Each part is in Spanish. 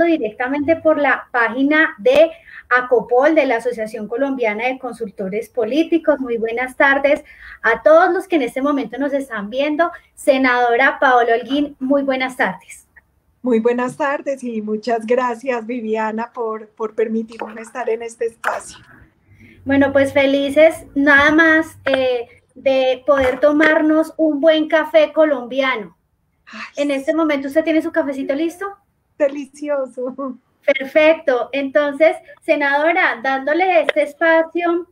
directamente por la página de ACOPOL, de la Asociación Colombiana de Consultores Políticos. Muy buenas tardes a todos los que en este momento nos están viendo. Senadora Paola Holguín, muy buenas tardes. Muy buenas tardes y muchas gracias, Viviana, por permitirme estar en este espacio. Bueno, pues felices nada más de poder tomarnos un buen café colombiano. Ay, en este momento, ¿usted tiene su cafecito listo? Delicioso. Perfecto. Entonces, senadora, dándole este espacio,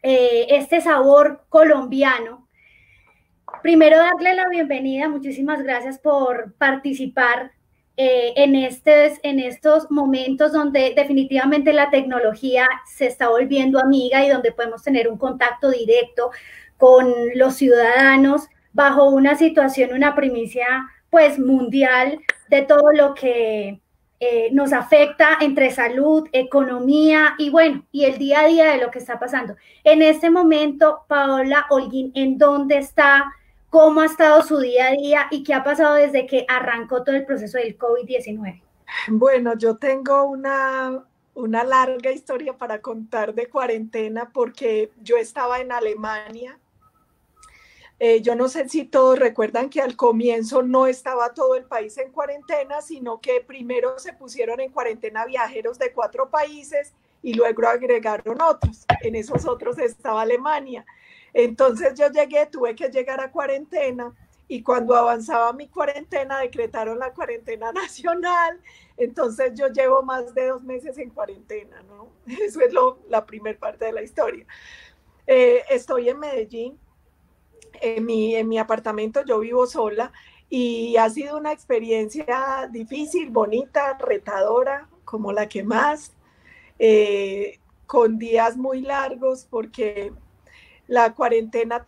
este sabor colombiano, primero darle la bienvenida, muchísimas gracias por participar en estos momentos donde definitivamente la tecnología se está volviendo amiga y donde podemos tener un contacto directo con los ciudadanos bajo una situación, una primicia pues mundial de todo lo que nos afecta entre salud, economía y bueno, y el día a día de lo que está pasando. En este momento, Paola Holguín, ¿en dónde está? ¿Cómo ha estado su día a día y qué ha pasado desde que arrancó todo el proceso del COVID-19? Bueno, yo tengo una larga historia para contar de cuarentena porque yo estaba en Alemania. Yo no sé si todos recuerdan que al comienzo no estaba todo el país en cuarentena, sino que primero se pusieron en cuarentena viajeros de 4 países y luego agregaron otros. En esos otros estaba Alemania. Entonces yo tuve que llegar a cuarentena y cuando avanzaba mi cuarentena decretaron la cuarentena nacional. Entonces yo llevo más de 2 meses en cuarentena, ¿no? Eso es la primera parte de la historia. Estoy en Medellín. En mi apartamento, yo vivo sola y ha sido una experiencia difícil, bonita, retadora, como la que más, con días muy largos porque la cuarentena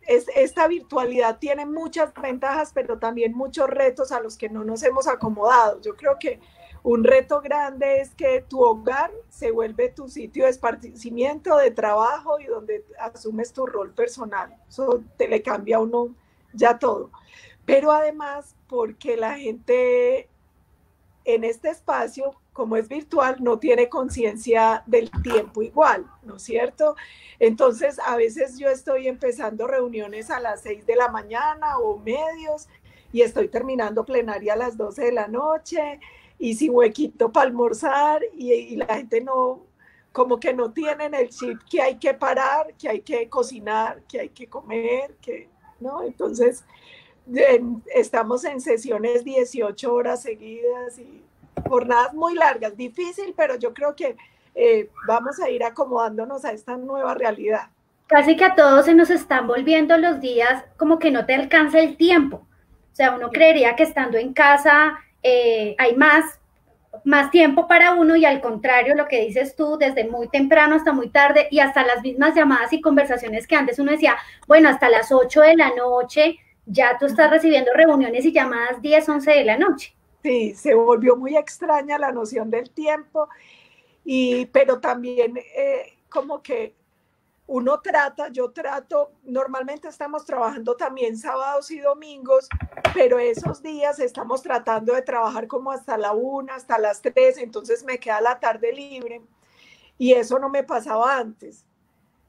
esta virtualidad tiene muchas ventajas, pero también muchos retos a los que no nos hemos acomodado. Yo creo que un reto grande es que tu hogar se vuelve tu sitio de esparcimiento, de trabajo y donde asumes tu rol personal. Eso te le cambia a uno ya todo. Pero además, porque la gente en este espacio, como es virtual, no tiene conciencia del tiempo igual, ¿no es cierto? Entonces, a veces yo estoy empezando reuniones a las 6 de la mañana o medios y estoy terminando plenaria a las 12 de la noche y sin huequito para almorzar y la gente no, como que no tienen el chip que hay que parar, que hay que cocinar, que hay que comer, ¿no? Entonces, estamos en sesiones 18 horas seguidas y jornadas muy largas, difícil, pero yo creo que vamos a ir acomodándonos a esta nueva realidad. Casi que a todos se nos están volviendo los días como que no te alcanza el tiempo. O sea, uno creería que estando en casa hay más tiempo para uno y al contrario, lo que dices tú, desde muy temprano hasta muy tarde y hasta las mismas llamadas y conversaciones que antes uno decía, bueno, hasta las 8 de la noche ya tú estás recibiendo reuniones y llamadas 10, 11 de la noche. Sí, se volvió muy extraña la noción del tiempo, pero también como que yo trato, normalmente estamos trabajando también sábados y domingos, pero esos días estamos tratando de trabajar como hasta la 1, hasta las 3, entonces me queda la tarde libre y eso no me pasaba antes.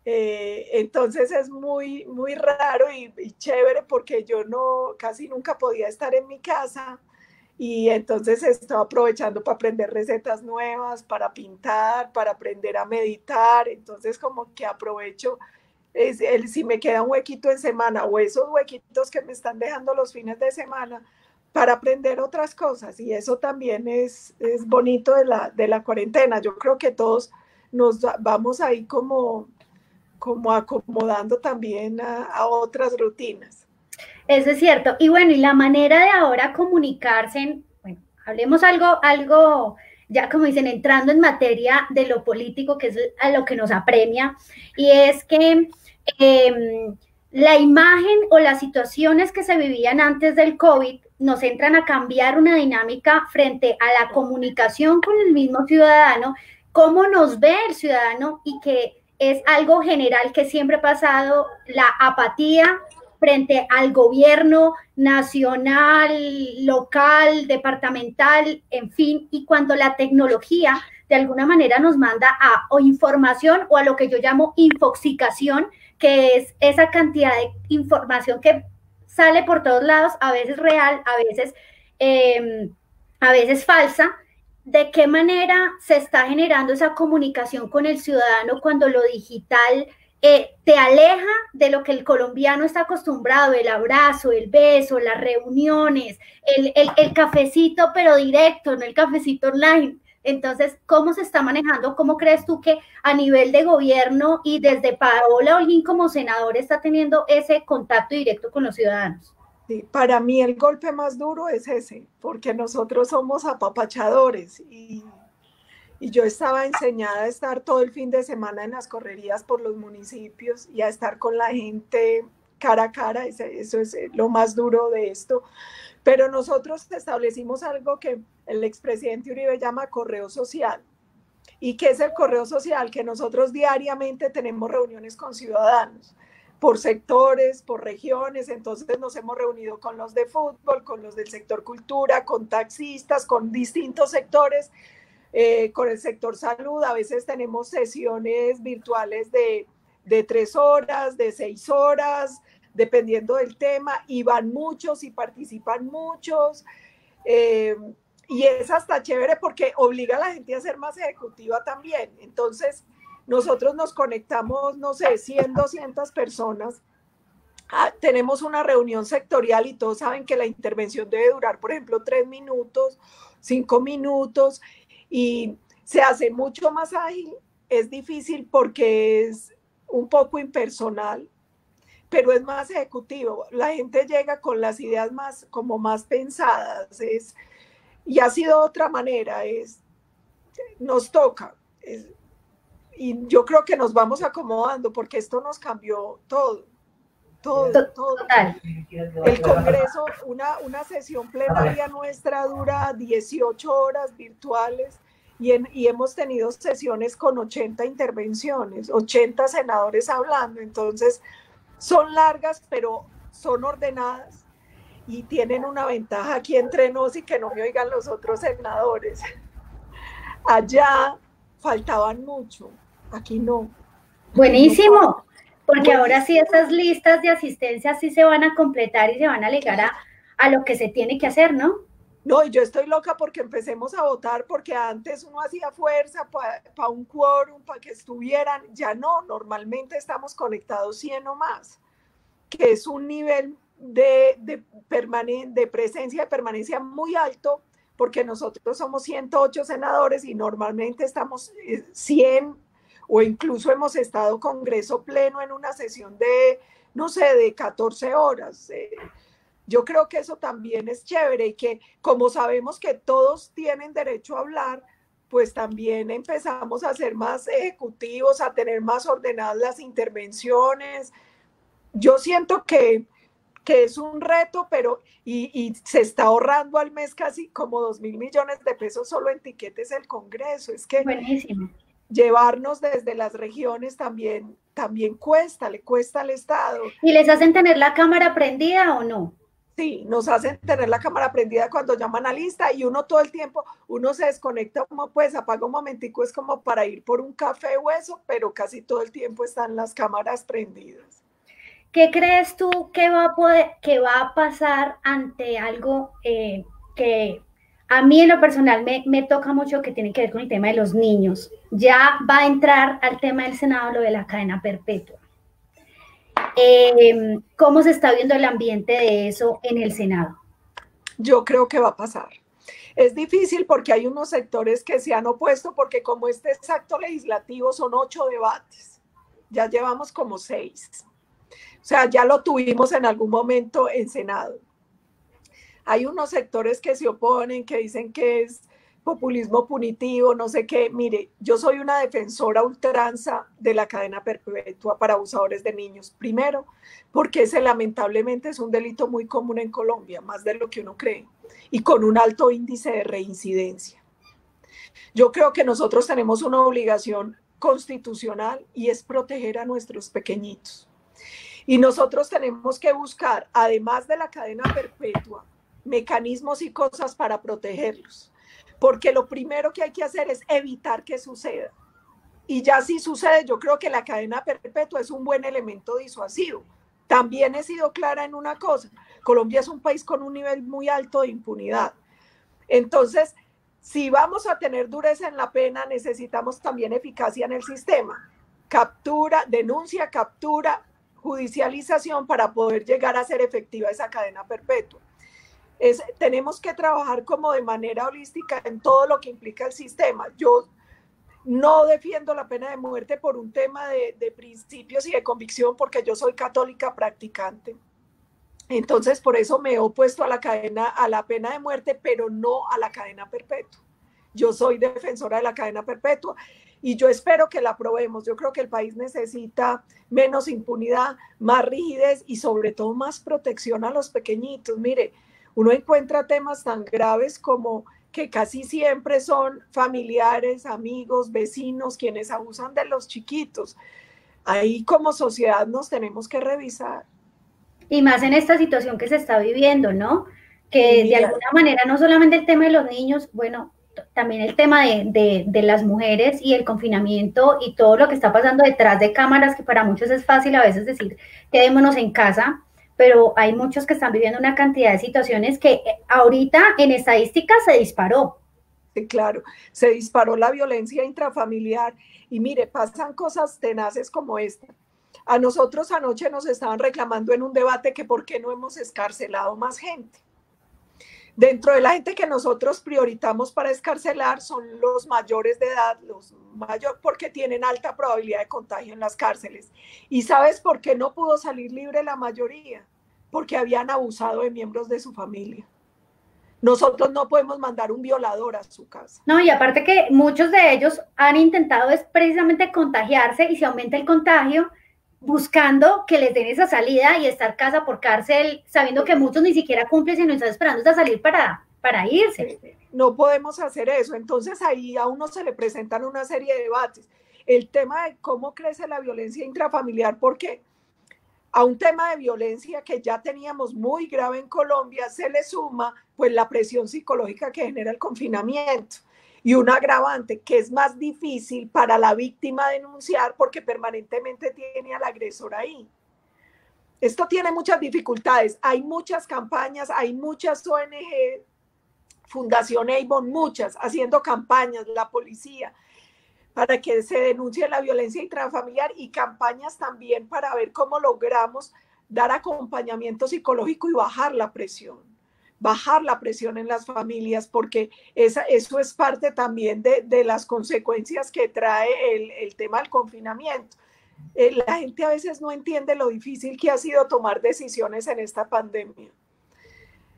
Entonces es muy, muy raro y chévere porque yo casi nunca podía estar en mi casa y entonces estoy aprovechando para aprender recetas nuevas, para pintar, para aprender a meditar, entonces como que aprovecho si me queda un huequito en semana o esos huequitos que me están dejando los fines de semana para aprender otras cosas y eso también es bonito de la cuarentena. Yo creo que todos nos vamos ahí como acomodando también a otras rutinas. Eso es cierto. Y bueno, y la manera de ahora comunicarse, bueno, hablemos algo, ya como dicen, entrando en materia de lo político, que es a lo que nos apremia, y es que la imagen o las situaciones que se vivían antes del COVID nos entran a cambiar una dinámica frente a la comunicación con el mismo ciudadano, cómo nos ve el ciudadano y que es algo general que siempre ha pasado, la apatía frente al gobierno nacional, local, departamental, en fin, y cuando la tecnología de alguna manera nos manda a o información o a lo que yo llamo infoxicación, que es esa cantidad de información que sale por todos lados, a veces real, a veces falsa. ¿De qué manera se está generando esa comunicación con el ciudadano cuando lo digital te aleja de lo que el colombiano está acostumbrado, el abrazo, el beso, las reuniones, el cafecito pero directo, no el cafecito online? Entonces, ¿cómo se está manejando? ¿Cómo crees tú que a nivel de gobierno y desde Paola Holguín como senador está teniendo ese contacto directo con los ciudadanos? Sí, para mí el golpe más duro es ese, porque nosotros somos apapachadores y yo estaba enseñada a estar todo el fin de semana en las correrías por los municipios y a estar con la gente cara a cara. Eso es lo más duro de esto. Pero nosotros establecimos algo que el expresidente Uribe llama correo social. ¿Y qué es el correo social? Que nosotros diariamente tenemos reuniones con ciudadanos por sectores, por regiones. Entonces nos hemos reunido con los de fútbol, con los del sector cultura, con taxistas, con distintos sectores, con el sector salud. A veces tenemos sesiones virtuales de 3 horas, de 6 horas, dependiendo del tema, y van muchos y participan muchos. Y es hasta chévere porque obliga a la gente a ser más ejecutiva también. Entonces, nosotros nos conectamos, no sé, 100, 200 personas. Tenemos una reunión sectorial y todos saben que la intervención debe durar, por ejemplo, 3 minutos, 5 minutos, y se hace mucho más ágil. Es difícil porque es un poco impersonal, pero es más ejecutivo. La gente llega con las ideas más pensadas, y ha sido otra manera, nos toca, y yo creo que nos vamos acomodando porque esto nos cambió todo. Total. El Congreso, una sesión plenaria nuestra dura 18 horas virtuales y hemos tenido sesiones con 80 intervenciones, 80 senadores hablando. Entonces son largas, pero son ordenadas y tienen una ventaja aquí entre nos y que no me oigan los otros senadores. Allá faltaban mucho, aquí no. Buenísimo, porque ahora sí esas listas de asistencia sí se van a completar y se van a ligar a lo que se tiene que hacer, ¿no? No, y yo estoy loca porque empecemos a votar, porque antes uno hacía fuerza para un quórum, para que estuvieran. Ya no, normalmente estamos conectados 100 o más, que es un nivel de presencia, de permanencia muy alto, porque nosotros somos 108 senadores y normalmente estamos 100, o incluso hemos estado Congreso pleno en una sesión de, no sé, de 14 horas. Yo creo que eso también es chévere y que como sabemos que todos tienen derecho a hablar, pues también empezamos a ser más ejecutivos, a tener más ordenadas las intervenciones. Yo siento que es un reto, pero y se está ahorrando al mes casi como 2.000 millones de pesos solo en tiquetes el Congreso. Es que buenísimo. Llevarnos desde las regiones también cuesta, le cuesta al Estado. ¿Y les hacen tener la cámara prendida o no? Sí, nos hacen tener la cámara prendida cuando llaman a lista y uno todo el tiempo, uno se desconecta, como pues apaga un momentico, es como para ir por un café o eso, pero casi todo el tiempo están las cámaras prendidas. ¿Qué crees tú que va a pasar ante algo que a mí en lo personal me toca mucho, que tiene que ver con el tema de los niños? Ya va a entrar al tema del Senado lo de la cadena perpetua. ¿Cómo se está viendo el ambiente de eso en el Senado? Yo creo que va a pasar. Es difícil porque hay unos sectores que se han opuesto, porque como este es acto legislativo son 8 debates, ya llevamos como 6. O sea, ya lo tuvimos en algún momento en Senado. Hay unos sectores que se oponen, que dicen que es populismo punitivo, no sé qué. Mire, yo soy una defensora ultranza de la cadena perpetua para abusadores de niños. Primero, porque ese lamentablemente es un delito muy común en Colombia, más de lo que uno cree, y con un alto índice de reincidencia. Yo creo que nosotros tenemos una obligación constitucional y es proteger a nuestros pequeñitos. Y nosotros tenemos que buscar, además de la cadena perpetua, mecanismos y cosas para protegerlos. Porque lo primero que hay que hacer es evitar que suceda. Y ya si sucede, yo creo que la cadena perpetua es un buen elemento disuasivo. También he sido clara en una cosa: Colombia es un país con un nivel muy alto de impunidad. Entonces, si vamos a tener dureza en la pena, necesitamos también eficacia en el sistema. Captura, denuncia, captura, judicialización para poder llegar a ser efectiva esa cadena perpetua. Tenemos que trabajar como de manera holística en todo lo que implica el sistema. Yo no defiendo la pena de muerte por un tema de principios y de convicción, porque yo soy católica practicante. Entonces, por eso me he opuesto a la pena de muerte, pero no a la cadena perpetua. Yo soy defensora de la cadena perpetua y yo espero que la aprobemos. Yo creo que el país necesita menos impunidad, más rigidez y sobre todo más protección a los pequeñitos. Mire, uno encuentra temas tan graves como que casi siempre son familiares, amigos, vecinos quienes abusan de los chiquitos. Ahí como sociedad nos tenemos que revisar. Y más en esta situación que se está viviendo, ¿no? Que de alguna manera no solamente el tema de los niños, bueno, también el tema de las mujeres y el confinamiento y todo lo que está pasando detrás de cámaras, que para muchos es fácil a veces decir, quedémonos en casa, pero hay muchos que están viviendo una cantidad de situaciones que ahorita en estadísticas se disparó. Sí, claro, se disparó la violencia intrafamiliar y mire, pasan cosas tenaces como esta. A nosotros anoche nos estaban reclamando en un debate que por qué no hemos excarcelado más gente. Dentro de la gente que nosotros prioritamos para excarcelar son los mayores de edad, porque tienen alta probabilidad de contagio en las cárceles. ¿Y sabes por qué no pudo salir libre la mayoría? Porque habían abusado de miembros de su familia. Nosotros no podemos mandar un violador a su casa. No, y aparte que muchos de ellos han intentado es precisamente contagiarse y se aumenta el contagio buscando que les den esa salida y estar casa por cárcel, sabiendo que muchos ni siquiera cumplen, sino están esperando hasta salir para irse. No podemos hacer eso. Entonces ahí a uno se le presentan una serie de debates. El tema de cómo crece la violencia intrafamiliar, porque a un tema de violencia que ya teníamos muy grave en Colombia se le suma pues la presión psicológica que genera el confinamiento. Y un agravante que es más difícil para la víctima denunciar porque permanentemente tiene al agresor ahí. Esto tiene muchas dificultades. Hay muchas campañas, hay muchas ONG, Fundación Avon, muchas, haciendo campañas, la policía, para que se denuncie la violencia intrafamiliar y campañas también para ver cómo logramos dar acompañamiento psicológico y bajar la presión en las familias, porque eso es parte también de las consecuencias que trae el tema del confinamiento. La gente a veces no entiende lo difícil que ha sido tomar decisiones en esta pandemia.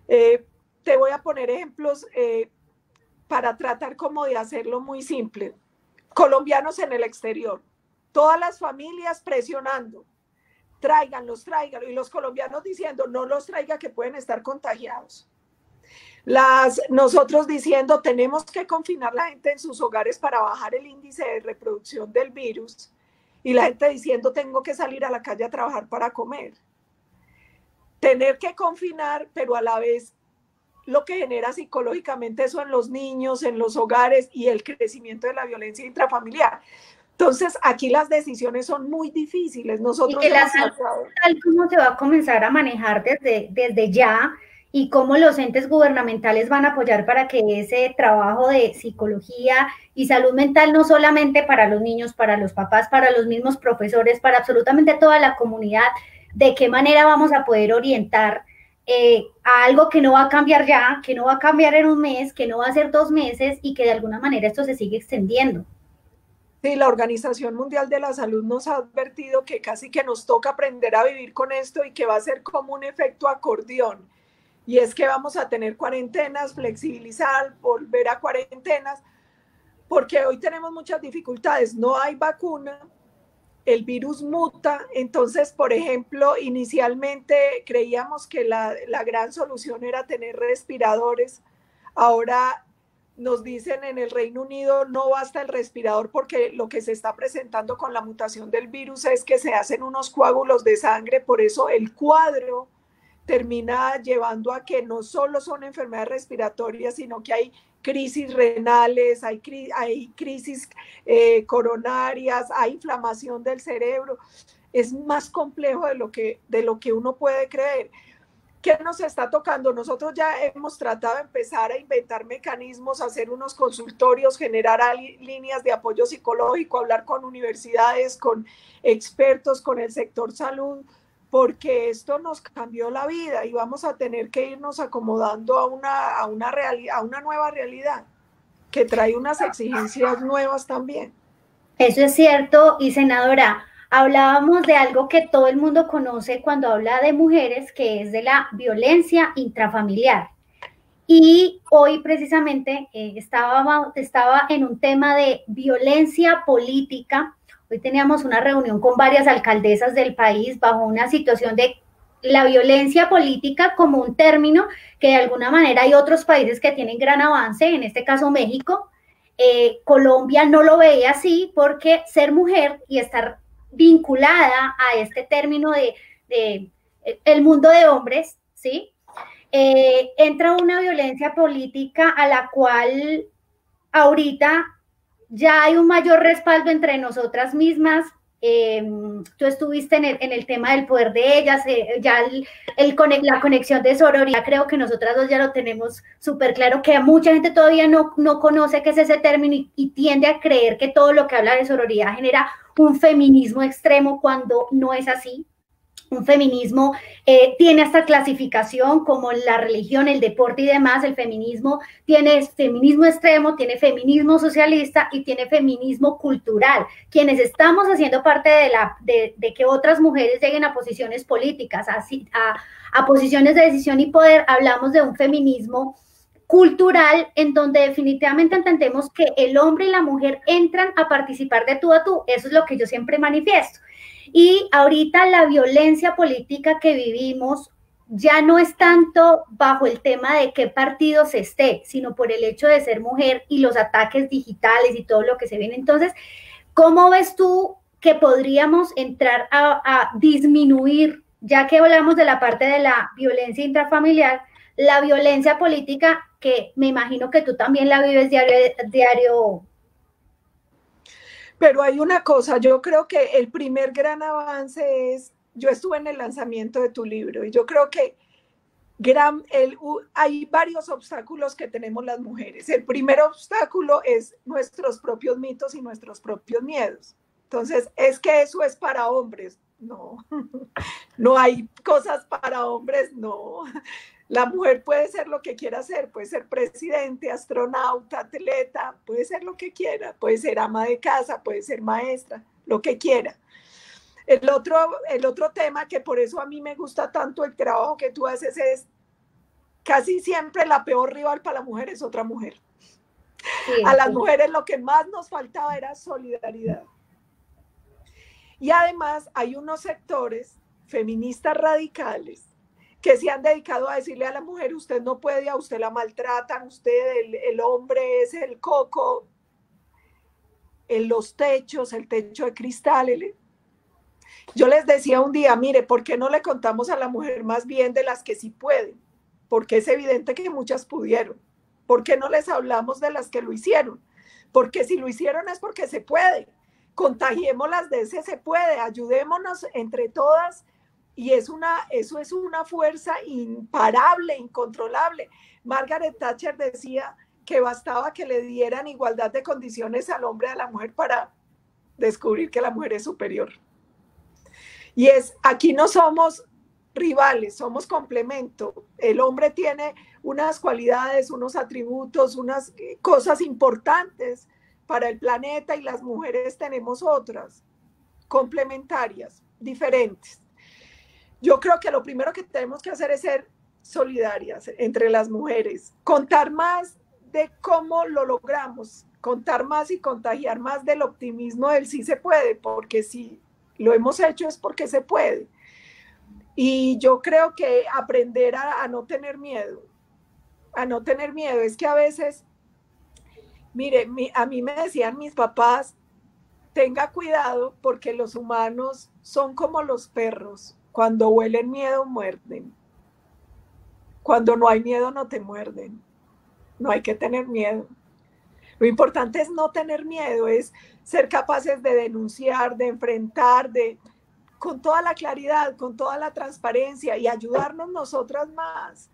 Te voy a poner ejemplos para tratar como de hacerlo muy simple. Colombianos en el exterior, todas las familias presionando, tráiganlos, y los colombianos diciendo, no los traiga que pueden estar contagiados. Nosotros diciendo, tenemos que confinar la gente en sus hogares para bajar el índice de reproducción del virus, y la gente diciendo, tengo que salir a la calle a trabajar para comer. Tener que confinar, pero a la vez lo que genera psicológicamente eso en los niños, en los hogares y el crecimiento de la violencia intrafamiliar. Entonces, aquí las decisiones son muy difíciles. Nosotros y que la salud mental, cómo se va a comenzar a manejar desde ya, y cómo los entes gubernamentales van a apoyar para que ese trabajo de psicología y salud mental, no solamente para los niños, para los papás, para los mismos profesores, para absolutamente toda la comunidad, de qué manera vamos a poder orientar a algo que no va a cambiar ya, que no va a cambiar en un mes, que no va a ser 2 meses y que de alguna manera esto se sigue extendiendo. Sí, la Organización Mundial de la Salud nos ha advertido que casi que nos toca aprender a vivir con esto y que va a ser como un efecto acordeón. Y es que vamos a tener cuarentenas, flexibilizar, volver a cuarentenas, porque hoy tenemos muchas dificultades. No hay vacuna, el virus muta. Entonces, por ejemplo, inicialmente creíamos que la gran solución era tener respiradores. Ahora nos dicen en el Reino Unido no basta el respirador porque lo que se está presentando con la mutación del virus es que se hacen unos coágulos de sangre, por eso el cuadro termina llevando a que no solo son enfermedades respiratorias, sino que hay crisis renales, hay crisis coronarias, hay inflamación del cerebro. Es más complejo de lo que uno puede creer. ¿Qué nos está tocando? Nosotros ya hemos tratado de empezar a inventar mecanismos, hacer unos consultorios, generar líneas de apoyo psicológico, hablar con universidades, con expertos, con el sector salud, porque esto nos cambió la vida y vamos a tener que irnos acomodando a una nueva realidad que trae unas exigencias nuevas también. Eso es cierto, y senadora, hablábamos de algo que todo el mundo conoce cuando habla de mujeres, que es de la violencia intrafamiliar. Y hoy precisamente estaba en un tema de violencia política. Hoy teníamos una reunión con varias alcaldesas del país bajo una situación de la violencia política como un término que de alguna manera hay otros países que tienen gran avance, en este caso México. Colombia no lo veía así porque ser mujer y estar vinculada a este término de el mundo de hombres, ¿sí? Entra una violencia política a la cual ahorita ya hay un mayor respaldo entre nosotras mismas. Tú estuviste en el tema del poder de ellas, ya la conexión de sororidad, creo que nosotras dos ya lo tenemos súper claro, que mucha gente todavía no conoce qué es ese término y tiende a creer que todo lo que habla de sororidad genera un feminismo extremo cuando no es así. Un feminismo tiene hasta clasificación como la religión, el deporte y demás. El feminismo tiene feminismo extremo, tiene feminismo socialista y tiene feminismo cultural. Quienes estamos haciendo parte de que otras mujeres lleguen a posiciones políticas, a posiciones de decisión y poder, hablamos de un feminismo cultural en donde definitivamente entendemos que el hombre y la mujer entran a participar de tú a tú. Eso es lo que yo siempre manifiesto. Y ahorita la violencia política que vivimos ya no es tanto bajo el tema de qué partido se esté, sino por el hecho de ser mujer y los ataques digitales y todo lo que se viene. Entonces, ¿cómo ves tú que podríamos entrar a disminuir, ya que hablamos de la parte de la violencia intrafamiliar, la violencia política, que me imagino que tú también la vives diario? Pero hay una cosa, yo creo que el primer gran avance es, yo estuve en el lanzamiento de tu libro y yo creo que hay varios obstáculos que tenemos las mujeres. El primer obstáculo es nuestros propios mitos y nuestros propios miedos. Entonces, es que eso es para hombres. No, no hay cosas para hombres, no. La mujer puede ser lo que quiera ser, puede ser presidente, astronauta, atleta, puede ser lo que quiera, puede ser ama de casa, puede ser maestra, lo que quiera. El otro tema que por eso a mí me gusta tanto el trabajo que tú haces es casi siempre la peor rival para la mujer es otra mujer. Sí, a las mujeres lo que más nos faltaba era solidaridad. Y además hay unos sectores feministas radicales que se han dedicado a decirle a la mujer, usted no puede, a usted la maltratan, el hombre es el coco, en los techos, el techo de cristal. Yo les decía un día, mire, ¿por qué no le contamos a la mujer más bien de las que sí pueden? Porque es evidente que muchas pudieron. ¿Por qué no les hablamos de las que lo hicieron? Porque si lo hicieron es porque se puede. Contagiémoslas de ese se puede, ayudémonos entre todas. Y eso es una fuerza imparable, incontrolable. Margaret Thatcher decía que bastaba que le dieran igualdad de condiciones al hombre y a la mujer para descubrir que la mujer es superior. Y aquí no somos rivales, somos complemento. El hombre tiene unas cualidades, unos atributos, unas cosas importantes para el planeta y las mujeres tenemos otras, complementarias, diferentes. Yo creo que lo primero que tenemos que hacer es ser solidarias entre las mujeres, contar más de cómo lo logramos, contar más y contagiar más del optimismo del sí se puede, porque si lo hemos hecho es porque se puede. Y yo creo que aprender a no tener miedo, es que a veces Mire, a mí me decían mis papás, tenga cuidado porque los humanos son como los perros. Cuando huelen miedo, muerden. Cuando no hay miedo, no te muerden. No hay que tener miedo. Lo importante es no tener miedo, es ser capaces de denunciar, de enfrentar, con toda la claridad, con toda la transparencia y ayudarnos nosotras más.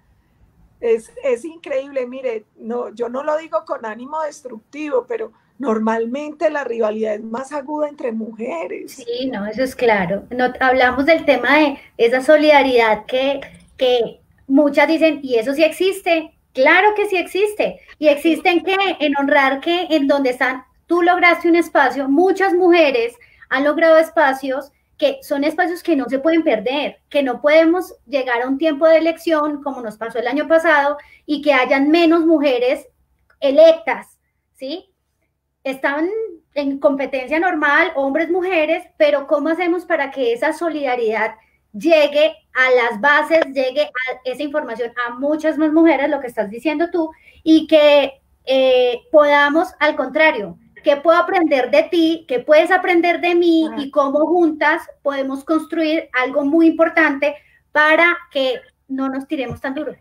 Es increíble, mire, no, yo no lo digo con ánimo destructivo, pero normalmente la rivalidad es más aguda entre mujeres. Sí, no, eso es claro. No, hablamos del tema de esa solidaridad que muchas dicen, ¿y eso sí existe? Claro que sí existe. Y existe en qué, en honrar que en donde están, tú lograste un espacio, muchas mujeres han logrado espacios que son espacios que no se pueden perder, que no podemos llegar a un tiempo de elección como nos pasó el año pasado y que hayan menos mujeres electas, ¿sí? Están en competencia normal, hombres, mujeres, pero ¿cómo hacemos para que esa solidaridad llegue a las bases, llegue a esa información a muchas más mujeres, lo que estás diciendo tú, y que podamos, al contrario, qué puedo aprender de ti, qué puedes aprender de mí y cómo juntas podemos construir algo muy importante para que no nos tiremos tan duro?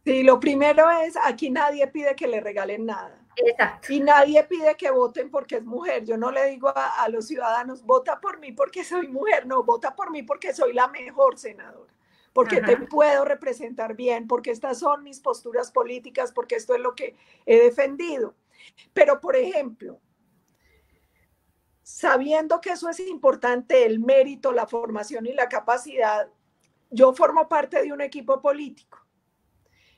Sí, lo primero es, aquí nadie pide que le regalen nada. Exacto. Y nadie pide que voten porque es mujer. Yo no le digo a los ciudadanos, vota por mí porque soy mujer. No, vota por mí porque soy la mejor senadora. Porque te puedo representar bien, porque estas son mis posturas políticas, porque esto es lo que he defendido. Pero, por ejemplo, sabiendo que eso es importante, el mérito, la formación y la capacidad, yo formo parte de un equipo político.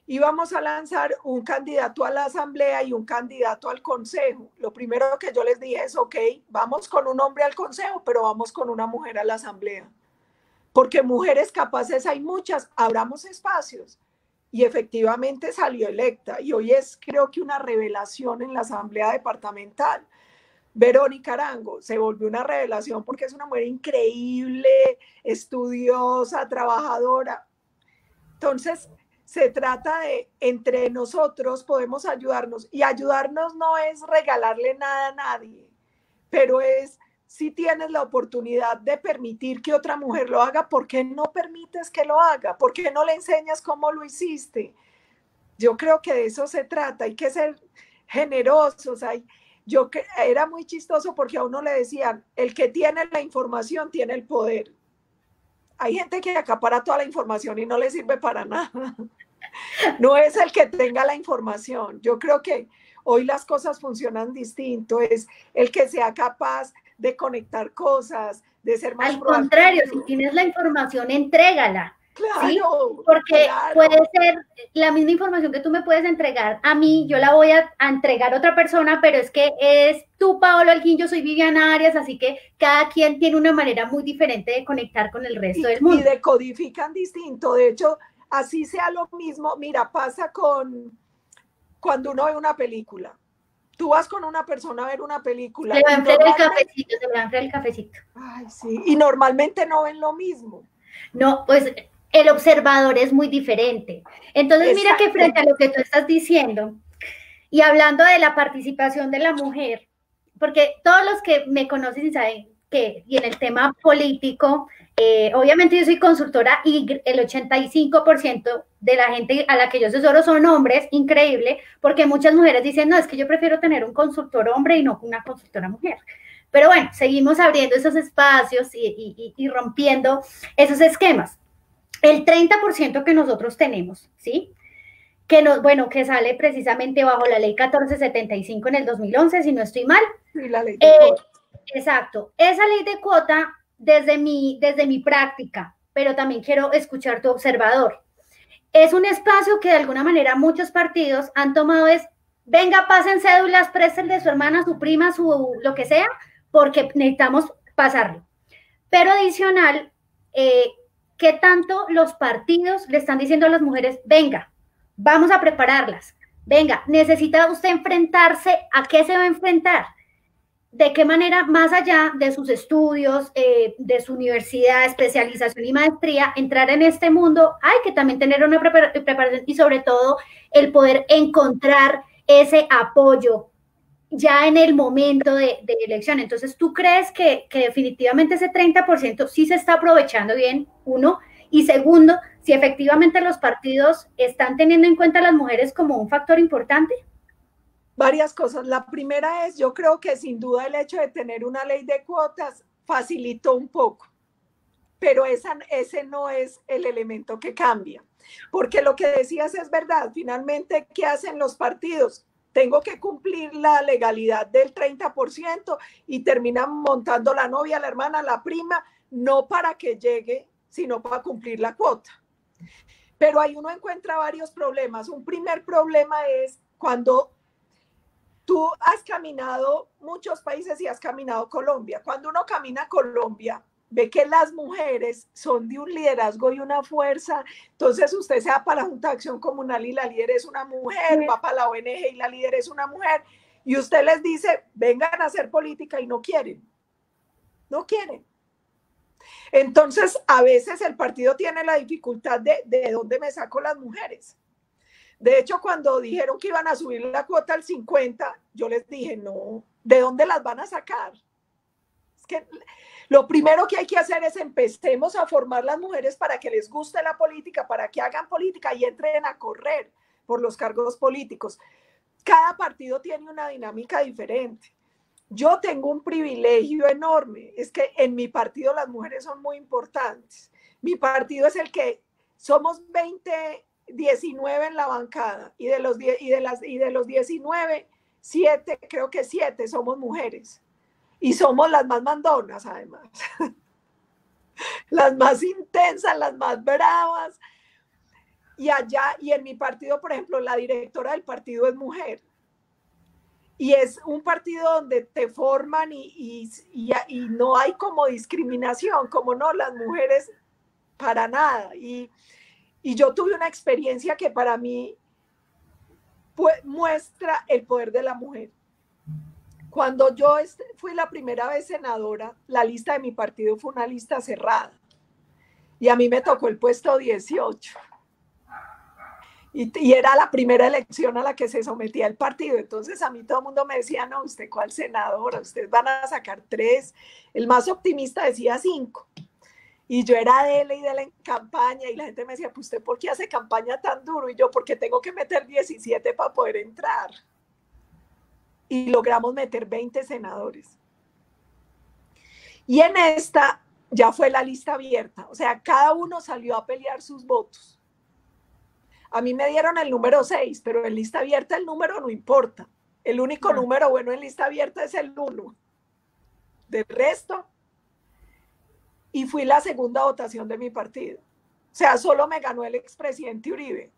Íbamos a lanzar un candidato a la asamblea y un candidato al consejo. Lo primero que yo les dije es, ok, vamos con un hombre al consejo, pero vamos con una mujer a la asamblea. Porque mujeres capaces hay muchas, abramos espacios. Y efectivamente salió electa. Y hoy es, creo que, una revelación en la asamblea departamental. Verónica Arango se volvió una revelación porque es una mujer increíble, estudiosa, trabajadora. Entonces, se trata de, entre nosotros podemos ayudarnos, y ayudarnos no es regalarle nada a nadie, pero es, si tienes la oportunidad de permitir que otra mujer lo haga, ¿por qué no permites que lo haga? ¿Por qué no le enseñas cómo lo hiciste? Yo creo que de eso se trata, hay que ser generosos. Era muy chistoso porque a uno le decían, el que tiene la información tiene el poder. Hay gente que acapara toda la información y no le sirve para nada. No es el que tenga la información. Yo creo que hoy las cosas funcionan distinto. Es el que sea capaz de conectar cosas, de ser más proactivo. Al contrario, si tienes la información, entrégala. Claro, ¿sí? Porque puede ser la misma información que tú me puedes entregar a mí, yo la voy a entregar a otra persona, pero es que es tú, Paolo Holguín, yo soy Viviana Arias, así que cada quien tiene una manera muy diferente de conectar con el resto del mundo. Y decodifican distinto. De hecho, así sea lo mismo, mira, pasa cuando uno ve una película. Tú vas con una persona a ver una película. Se va a enfriar el cafecito, se va a enfriar el cafecito. Ay, sí, y normalmente no ven lo mismo. No, pues el observador es muy diferente. Entonces, mira que frente a lo que tú estás diciendo, y hablando de la participación de la mujer, porque todos los que me conocen saben que, y en el tema político, obviamente yo soy consultora y el 85% de la gente a la que yo asesoro son hombres, increíble, porque muchas mujeres dicen, no, es que yo prefiero tener un consultor hombre y no una consultora mujer. Pero bueno, seguimos abriendo esos espacios y rompiendo esos esquemas. El 30% que nosotros tenemos, ¿sí? Que sale precisamente bajo la ley 1475 en el 2011, si no estoy mal. Sí, la ley de cuota. Exacto. Esa ley de cuota, desde mi práctica, pero también quiero escuchar tu observador. Es un espacio que de alguna manera muchos partidos han tomado, es, venga, pasen cédulas, presten de su hermana, su prima, su lo que sea, porque necesitamos pasarlo. Pero adicional, ¿qué tanto los partidos le están diciendo a las mujeres, venga, vamos a prepararlas, venga, necesita usted enfrentarse, ¿a qué se va a enfrentar? ¿De qué manera, más allá de sus estudios, de su universidad, especialización y maestría, entrar en este mundo? Hay que también tener una preparación y sobre todo el poder encontrar ese apoyo ya en el momento de elección. Entonces, ¿tú crees que definitivamente ese 30% sí se está aprovechando bien, uno? Y segundo, si efectivamente los partidos están teniendo en cuenta a las mujeres como un factor importante. Varias cosas. La primera es, yo creo que sin duda el hecho de tener una ley de cuotas facilitó un poco, pero ese no es el elemento que cambia. Porque lo que decías es verdad. Finalmente, ¿qué hacen los partidos? Tengo que cumplir la legalidad del 30% y terminan montando la novia, la hermana, la prima, no para que llegue, sino para cumplir la cuota. Pero ahí uno encuentra varios problemas. Un primer problema es cuando tú has caminado muchos países y has caminado Colombia. Cuando uno camina Colombia, ve que las mujeres son de un liderazgo y una fuerza. Entonces usted se va para la Junta de Acción Comunal y la líder es una mujer, va para la ONG y la líder es una mujer, y usted les dice, vengan a hacer política y no quieren. No quieren. Entonces, a veces el partido tiene la dificultad de dónde me saco las mujeres. De hecho, cuando dijeron que iban a subir la cuota al 50, yo les dije, no, ¿de dónde las van a sacar? Es que lo primero que hay que hacer es empecemos a formar las mujeres para que les guste la política, para que hagan política y entren a correr por los cargos políticos. Cada partido tiene una dinámica diferente. Yo tengo un privilegio enorme, es que en mi partido las mujeres son muy importantes. Mi partido es el que somos 19 en la bancada y de los 19, 7, creo que 7 somos mujeres. Y somos las más mandonas, además. Las más intensas, las más bravas. Y allá, y en mi partido, por ejemplo, la directora del partido es mujer. Y es un partido donde te forman y no hay como discriminación, como no, las mujeres para nada. Y yo tuve una experiencia que para mí muestra el poder de la mujer. Cuando yo fui la primera vez senadora, la lista de mi partido fue una lista cerrada. Y a mí me tocó el puesto 18. Y era la primera elección a la que se sometía el partido. Entonces a mí todo el mundo me decía, no, ¿usted cuál senadora? Ustedes van a sacar 3. El más optimista decía 5. Y yo era dele y dele en campaña. Y la gente me decía, pues ¿usted por qué hace campaña tan duro? Y yo, porque tengo que meter 17 para poder entrar. Y logramos meter 20 senadores. Y en esta ya fue la lista abierta. O sea, cada uno salió a pelear sus votos. A mí me dieron el número 6, pero en lista abierta el número no importa. El único número bueno en lista abierta es el 1. Del resto, y fui la segunda votación de mi partido. O sea, solo me ganó el expresidente Uribe.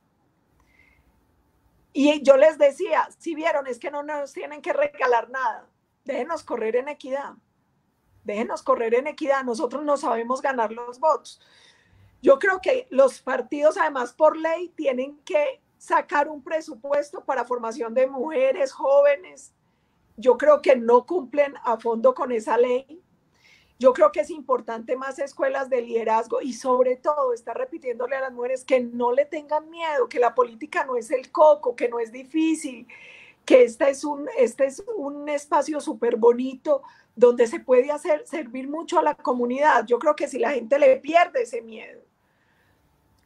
Y yo les decía, si vieron, es que no nos tienen que regalar nada. Déjenos correr en equidad. Déjenos correr en equidad. Nosotros no sabemos ganar los votos. Yo creo que los partidos, además, por ley, tienen que sacar un presupuesto para formación de mujeres, jóvenes. Yo creo que no cumplen a fondo con esa ley. Yo creo que es importante más escuelas de liderazgo y sobre todo estar repitiéndole a las mujeres que no le tengan miedo, que la política no es el coco, que no es difícil, que este es un espacio súper bonito donde se puede servir mucho a la comunidad. Yo creo que si la gente le pierde ese miedo,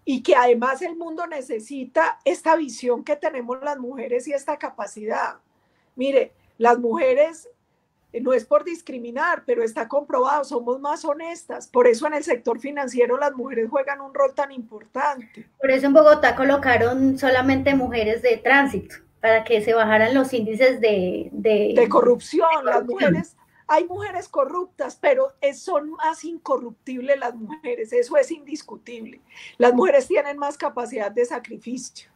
y que además el mundo necesita esta visión que tenemos las mujeres y esta capacidad. Mire, las mujeres, no es por discriminar, pero está comprobado, somos más honestas. Por eso en el sector financiero las mujeres juegan un rol tan importante. Por eso en Bogotá colocaron solamente mujeres de tránsito, para que se bajaran los índices de corrupción. Las mujeres... Hay mujeres corruptas, pero son más incorruptibles las mujeres, eso es indiscutible. Las mujeres tienen más capacidad de sacrificio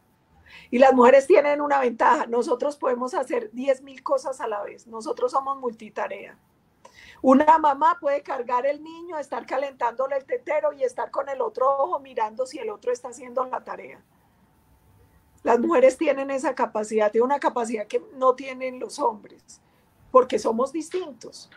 y las mujeres tienen una ventaja. Nosotros podemos hacer 10,000 cosas a la vez, nosotros somos multitarea. Una mamá puede cargar el niño, estar calentándole el tetero y estar con el otro ojo mirando si el otro está haciendo la tarea. Las mujeres tienen esa capacidad, tienen una capacidad que no tienen los hombres. Porque somos distintos,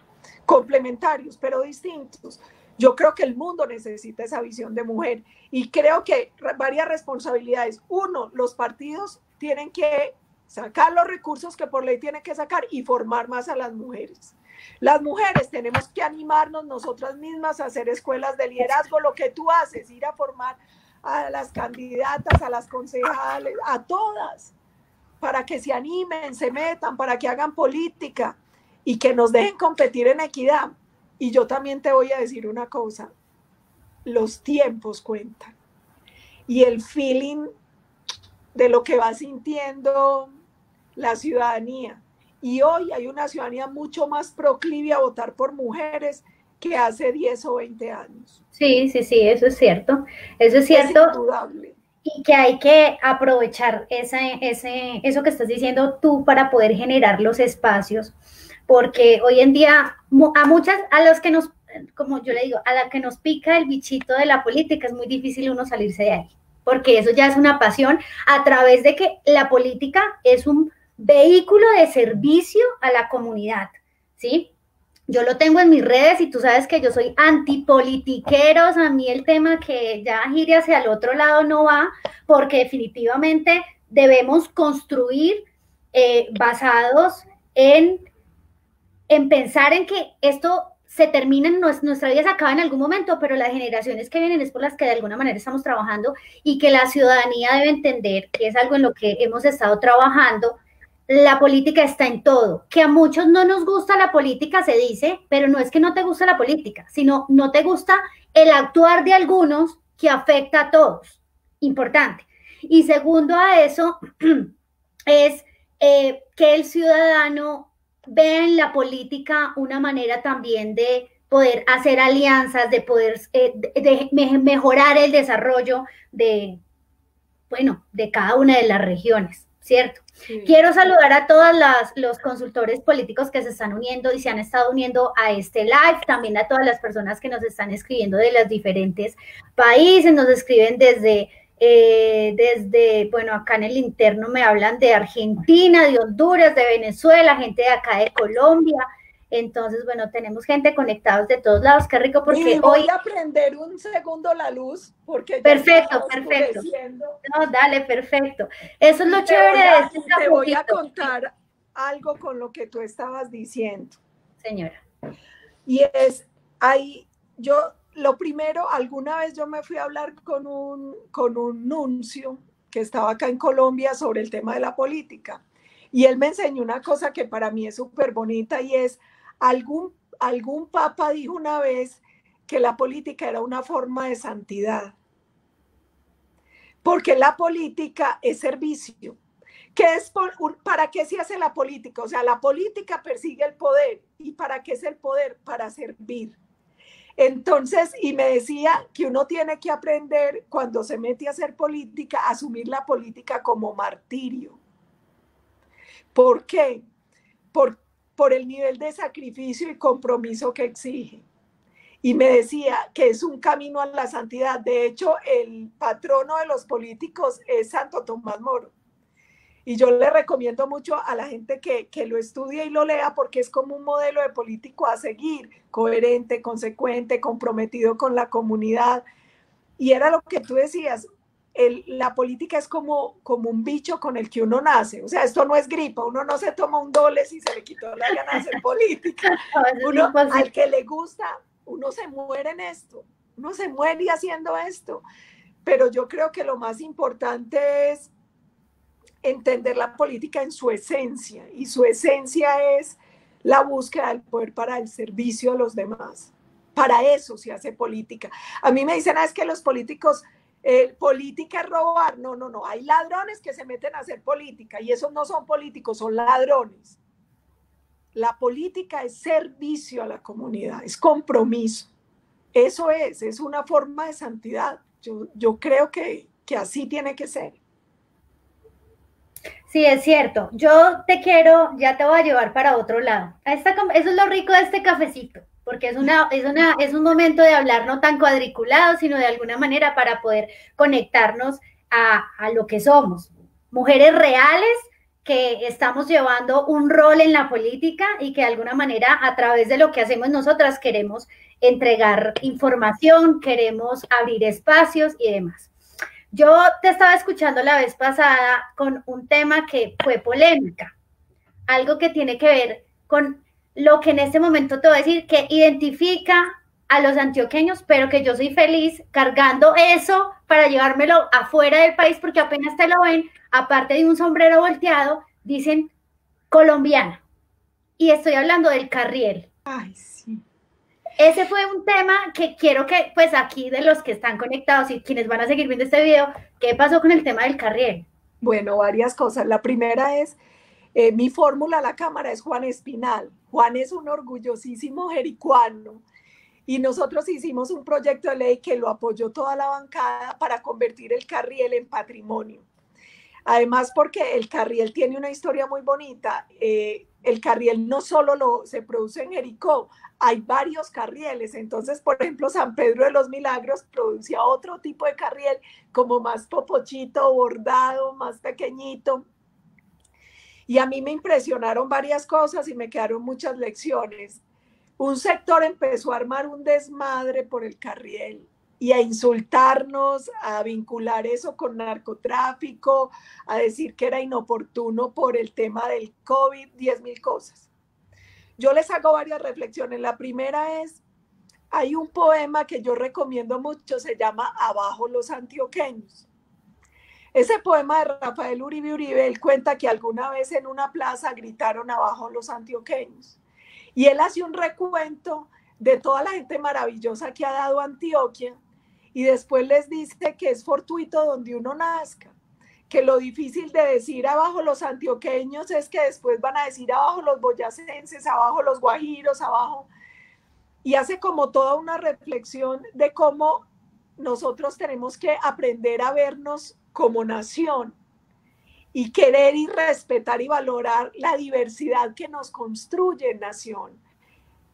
complementarios, pero distintos. Yo creo que el mundo necesita esa visión de mujer y creo que varias responsabilidades. Uno, los partidos tienen que sacar los recursos que por ley tiene que sacar y formar más a las mujeres. Las mujeres tenemos que animarnos nosotras mismas a hacer escuelas de liderazgo, lo que tú haces, ir a formar a las candidatas, a las concejales, a todas, para que se animen, se metan, para que hagan política y que nos dejen competir en equidad. Y yo también te voy a decir una cosa, los tiempos cuentan y el feeling de lo que va sintiendo la ciudadanía. Y hoy hay una ciudadanía mucho más proclive a votar por mujeres que hace 10 o 20 años. Sí, sí, sí, eso es cierto. Eso es cierto. Es indudable. Y que hay que aprovechar eso que estás diciendo tú para poder generar los espacios, porque hoy en día a los que nos, como yo le digo, a la que nos pica el bichito de la política es muy difícil uno salirse de ahí, porque eso ya es una pasión a través de que la política es un vehículo de servicio a la comunidad, ¿sí? Yo lo tengo en mis redes y tú sabes que yo soy antipolitiqueros, a mí el tema que ya gire hacia el otro lado no va, porque definitivamente debemos construir basados en pensar en que esto se termina, nuestra vida se acaba en algún momento, pero las generaciones que vienen es por las que de alguna manera estamos trabajando y que la ciudadanía debe entender que es algo en lo que hemos estado trabajando. La política está en todo, que a muchos no nos gusta la política, se dice, pero no es que no te gusta la política, sino no te gusta el actuar de algunos que afecta a todos, importante. Y segundo a eso es que el ciudadano vea en la política una manera también de poder hacer alianzas, de poder de mejorar el desarrollo de cada una de las regiones, ¿cierto? Sí. Quiero saludar a todos los consultores políticos que se están uniendo y se han estado uniendo a este live, también a todas las personas que nos están escribiendo de los diferentes países, nos escriben desde, bueno, acá en el interno me hablan de Argentina, de Honduras, de Venezuela, gente de acá de Colombia. Entonces, bueno, tenemos gente conectados de todos lados, qué rico porque voy a prender un segundo la luz porque perfecto. No, dale, perfecto. Eso es lo chévere de este cafecito. Te voy a contar algo con lo que tú estabas diciendo. Señora. Y es, lo primero, alguna vez yo me fui a hablar con un nuncio que estaba acá en Colombia sobre el tema de la política. Y él me enseñó una cosa que para mí es súper bonita y es, algún papa dijo una vez que la política era una forma de santidad, porque la política es servicio. ¿Para qué se hace la política? O sea, la política persigue el poder. ¿Y para qué es el poder? Para servir. Entonces, y me decía que uno tiene que aprender cuando se mete a hacer política, a asumir la política como martirio. ¿Por qué? Por el nivel de sacrificio y compromiso que exige. Y me decía que es un camino a la santidad. De hecho, el patrono de los políticos es Santo Tomás Moro. Y yo le recomiendo mucho a la gente que lo estudie y lo lea porque es como un modelo de político a seguir, coherente, consecuente, comprometido con la comunidad. Y era lo que tú decías, la política es como un bicho con el que uno nace. O sea, esto no es gripa, uno no se toma un Doles y se le quitó la gana de hacer política. Uno, al que le gusta, uno se muere en esto, uno se muere haciendo esto. Pero yo creo que lo más importante es entender la política en su esencia, y su esencia es la búsqueda del poder para el servicio a los demás. Para eso se hace política. A mí me dicen, es que los políticos, política es robar. No, hay ladrones que se meten a hacer política y esos no son políticos, son ladrones. La política es servicio a la comunidad, es compromiso. Eso es una forma de santidad. Yo creo que así tiene que ser. Sí, es cierto. Yo ya te voy a llevar para otro lado. Eso es lo rico de este cafecito, porque es un momento de hablar no tan cuadriculado, sino de alguna manera para poder conectarnos a lo que somos. Mujeres reales que estamos llevando un rol en la política y que de alguna manera a través de lo que hacemos nosotras queremos entregar información, queremos abrir espacios y demás. Yo te estaba escuchando la vez pasada con un tema que fue polémica, algo que tiene que ver con lo que en este momento te voy a decir, que identifica a los antioqueños, pero que yo soy feliz cargando eso para llevármelo afuera del país, porque apenas te lo ven, aparte de un sombrero volteado, dicen colombiana. Y estoy hablando del carriel. Ay, sí. Ese fue un tema que quiero que, pues aquí de los que están conectados y quienes van a seguir viendo este video, ¿qué pasó con el tema del carriel? Bueno, varias cosas. La primera es, mi fórmula a la Cámara es Juan Espinal. Juan es un orgullosísimo jericuano y nosotros hicimos un proyecto de ley que lo apoyó toda la bancada para convertir el carriel en patrimonio. Además, porque el carriel tiene una historia muy bonita. El carriel no solo se produce en Jericó, hay varios carrieles. Entonces, por ejemplo, San Pedro de los Milagros producía otro tipo de carriel, como más popochito, bordado, más pequeñito. Y a mí me impresionaron varias cosas y me quedaron muchas lecciones. Un sector empezó a armar un desmadre por el carriel y a insultarnos, a vincular eso con narcotráfico, a decir que era inoportuno por el tema del COVID, 10.000 cosas. Yo les hago varias reflexiones. La primera es, hay un poema que yo recomiendo mucho, se llama Abajo los antioqueños. Ese poema de Rafael Uribe Uribe, él cuenta que alguna vez en una plaza gritaron abajo los antioqueños. Y él hace un recuento de toda la gente maravillosa que ha dado Antioquia y después les dice que es fortuito donde uno nazca, que lo difícil de decir abajo los antioqueños es que después van a decir abajo los boyacenses, abajo los guajiros, abajo. Y hace como toda una reflexión de cómo nosotros tenemos que aprender a vernos como nación y querer y respetar y valorar la diversidad que nos construye nación.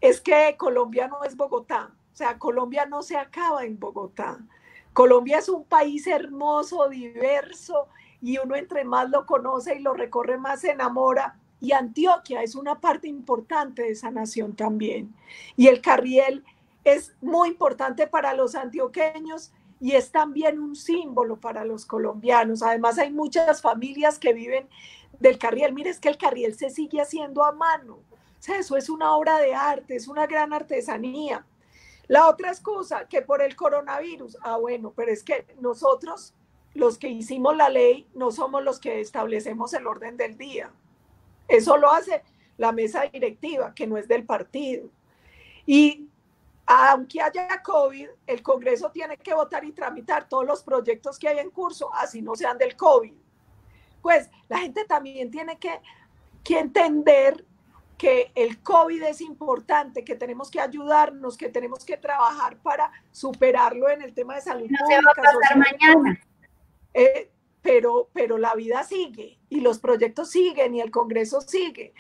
Es que Colombia no es Bogotá, o sea, Colombia no se acaba en Bogotá. Colombia es un país hermoso, diverso, y uno entre más lo conoce y lo recorre más se enamora. Y Antioquia es una parte importante de esa nación también. Y el carriel es muy importante para los antioqueños y es también un símbolo para los colombianos. Además hay muchas familias que viven del carriel. Mire, es que el carriel se sigue haciendo a mano. O sea, eso es una obra de arte, es una gran artesanía. La otra excusa, que por el coronavirus, bueno, pero es que nosotros, los que hicimos la ley, no somos los que establecemos el orden del día. Eso lo hace la mesa directiva, que no es del partido. Y aunque haya COVID, el Congreso tiene que votar y tramitar todos los proyectos que hay en curso, así no sean del COVID. Pues la gente también tiene que entender que el COVID es importante, que tenemos que ayudarnos, que tenemos que trabajar para superarlo en el tema de salud no pública. Se va a pasar mañana. Pero la vida sigue y los proyectos siguen y el Congreso sigue.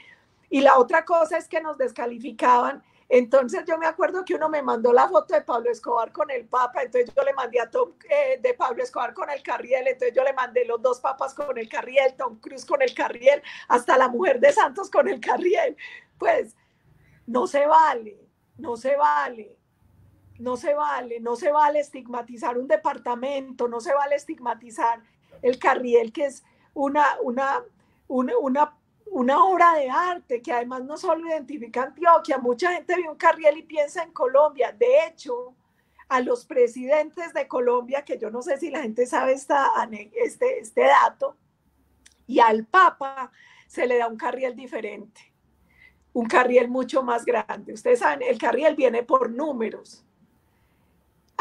Y la otra cosa es que nos descalificaban. Entonces yo me acuerdo que uno me mandó la foto de Pablo Escobar con el Papa, entonces yo le mandé a Tom de Pablo Escobar con el carriel, entonces yo le mandé los dos papas con el carriel, Tom Cruise con el carriel, hasta la mujer de Santos con el carriel. Pues no se vale, no se vale. No se vale, no se vale estigmatizar un departamento, no se vale estigmatizar el carriel, que es una obra de arte, que además no solo identifica Antioquia, mucha gente ve un carriel y piensa en Colombia. De hecho, a los presidentes de Colombia, que yo no sé si la gente sabe este dato, y al Papa se le da un carriel diferente, un carriel mucho más grande. Ustedes saben, el carriel viene por números.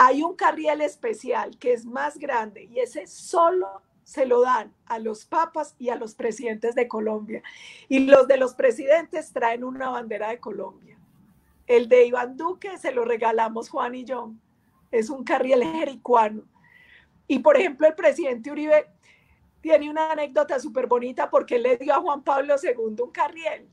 Hay un carriel especial que es más grande y ese solo se lo dan a los papas y a los presidentes de Colombia. Y los de los presidentes traen una bandera de Colombia. El de Iván Duque se lo regalamos Juan y yo. Es un carriel jericuano. Y por ejemplo, el presidente Uribe tiene una anécdota súper bonita porque él le dio a Juan Pablo II un carriel.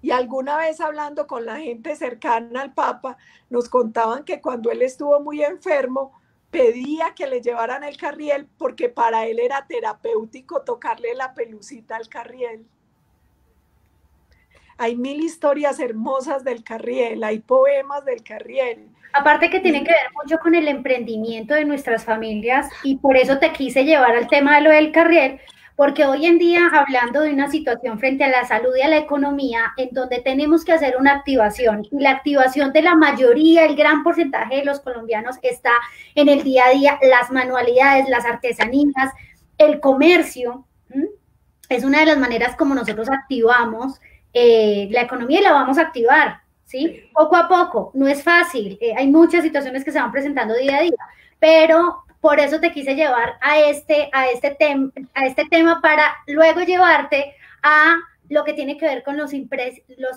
Y alguna vez hablando con la gente cercana al Papa, nos contaban que cuando él estuvo muy enfermo, pedía que le llevaran el carriel porque para él era terapéutico tocarle la pelucita al carriel. hay mil historias hermosas del Carriel, hay poemas del Carriel. Aparte que tiene que ver mucho con el emprendimiento de nuestras familias y por eso te quise llevar al tema de lo del Carriel, porque hoy en día hablando de una situación frente a la salud y a la economía en donde tenemos que hacer una activación y la activación de la mayoría, el gran porcentaje de los colombianos está en el día a día, las manualidades, las artesanías, el comercio, es una de las maneras como nosotros activamos la economía y la vamos a activar. ¿Sí? Poco a poco, no es fácil, hay muchas situaciones que se van presentando día a día, pero por eso te quise llevar a este tema para luego llevarte a lo que tiene que ver con los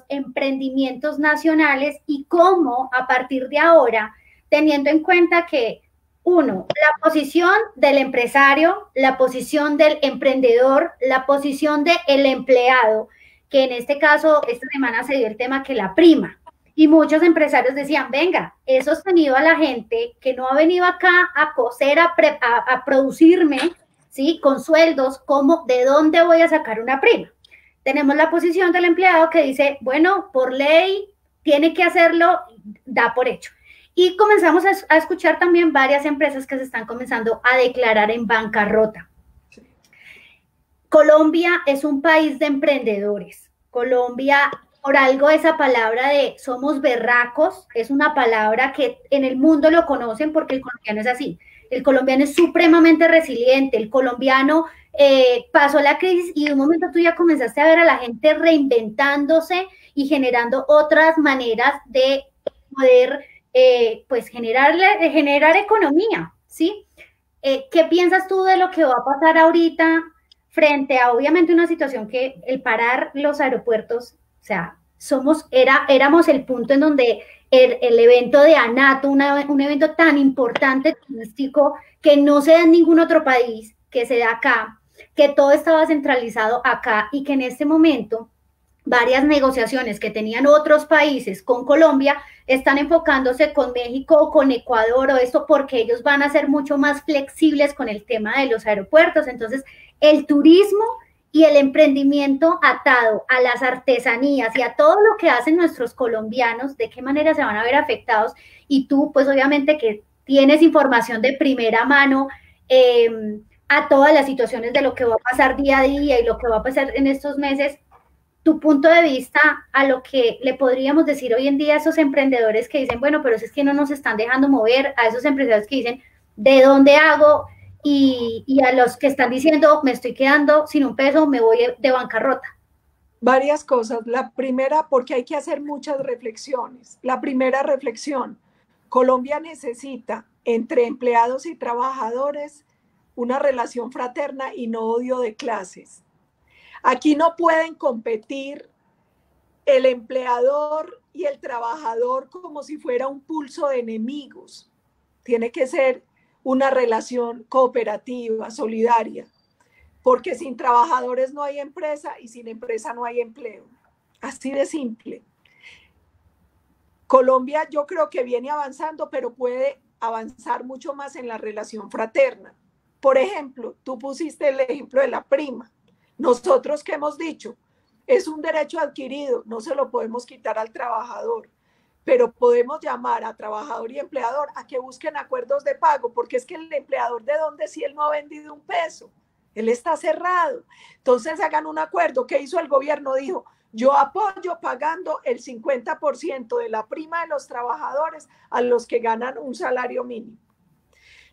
emprendimientos nacionales y cómo a partir de ahora, teniendo en cuenta que uno, la posición del empresario, la posición del emprendedor, la posición del empleado, que en este caso, esta semana se dio el tema que la prima. Y muchos empresarios decían, venga, he sostenido a la gente que no ha venido acá a coser, a producirme, ¿sí? Con sueldos, ¿cómo, de dónde voy a sacar una prima? Tenemos la posición del empleado que dice, bueno, por ley tiene que hacerlo, da por hecho. Y comenzamos a escuchar también varias empresas que se están comenzando a declarar en bancarrota. Colombia es un país de emprendedores. Colombia, por algo esa palabra de somos berracos, es una palabra que en el mundo lo conocen porque el colombiano es así. El colombiano es supremamente resiliente. El colombiano pasó la crisis y de un momento tú ya comenzaste a ver a la gente reinventándose y generando otras maneras de poder pues generar economía, ¿sí? ¿Qué piensas tú de lo que va a pasar ahorita frente a obviamente una situación que el parar los aeropuertos, o sea, éramos el punto en donde el evento de ANATO, un evento tan importante turístico que no se da en ningún otro país, que se da acá, que todo estaba centralizado acá y que en este momento varias negociaciones que tenían otros países con Colombia están enfocándose con México o con Ecuador o esto porque ellos van a ser mucho más flexibles con el tema de los aeropuertos. Entonces, el turismo y el emprendimiento atado a las artesanías y a todo lo que hacen nuestros colombianos, de qué manera se van a ver afectados. Y tú, pues obviamente que tienes información de primera mano a todas las situaciones de lo que va a pasar día a día y lo que va a pasar en estos meses, tu punto de vista a lo que le podríamos decir hoy en día a esos emprendedores que dicen, bueno, pero es que no nos están dejando mover, a esos empresarios que dicen, ¿de dónde hago? Y a los que están diciendo, me estoy quedando sin un peso, me voy de bancarrota. Varias cosas. La primera, porque hay que hacer muchas reflexiones. La primera reflexión, Colombia necesita entre empleados y trabajadores una relación fraterna y no odio de clases. Aquí no pueden competir el empleador y el trabajador como si fuera un pulso de enemigos. Tiene que ser una relación cooperativa, solidaria, porque sin trabajadores no hay empresa y sin empresa no hay empleo. Así de simple. Colombia yo creo que viene avanzando, pero puede avanzar mucho más en la relación fraterna. Por ejemplo, tú pusiste el ejemplo de la prima. Nosotros que hemos dicho, es un derecho adquirido, no se lo podemos quitar al trabajador, pero podemos llamar a trabajador y empleador a que busquen acuerdos de pago, porque es que el empleador, ¿de dónde si él no ha vendido un peso? Él está cerrado. Entonces hagan un acuerdo. ¿Qué hizo el gobierno? Dijo, yo apoyo pagando el 50% de la prima de los trabajadores a los que ganan un salario mínimo.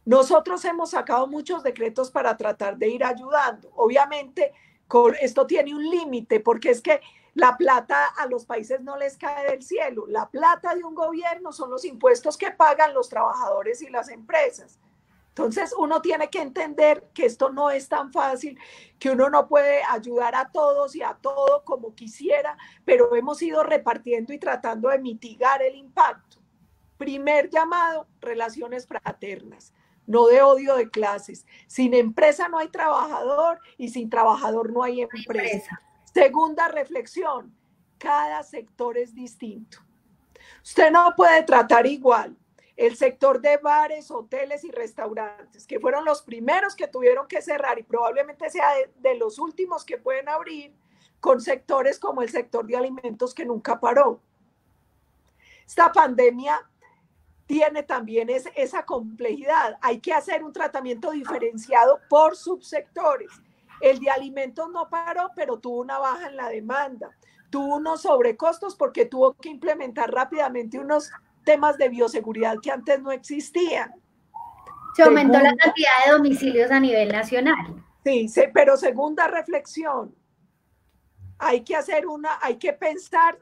Nosotros hemos sacado muchos decretos para tratar de ir ayudando. Obviamente, esto tiene un límite porque es que la plata a los países no les cae del cielo. La plata de un gobierno son los impuestos que pagan los trabajadores y las empresas. Entonces uno tiene que entender que esto no es tan fácil, que uno no puede ayudar a todos y a todo como quisiera, pero hemos ido repartiendo y tratando de mitigar el impacto. Primer llamado, relaciones fraternas. No de odio de clases. Sin empresa no hay trabajador y sin trabajador no hay empresa. Segunda reflexión, cada sector es distinto. Usted no puede tratar igual el sector de bares, hoteles y restaurantes, que fueron los primeros que tuvieron que cerrar y probablemente sea de los últimos que pueden abrir, con sectores como el sector de alimentos que nunca paró. Esta pandemia tiene también esa complejidad. Hay que hacer un tratamiento diferenciado por subsectores. El de alimentos no paró, pero tuvo una baja en la demanda. Tuvo unos sobrecostos porque tuvo que implementar rápidamente unos temas de bioseguridad que antes no existían. Se aumentó la cantidad de domicilios a nivel nacional. Sí, pero segunda reflexión, hay que pensar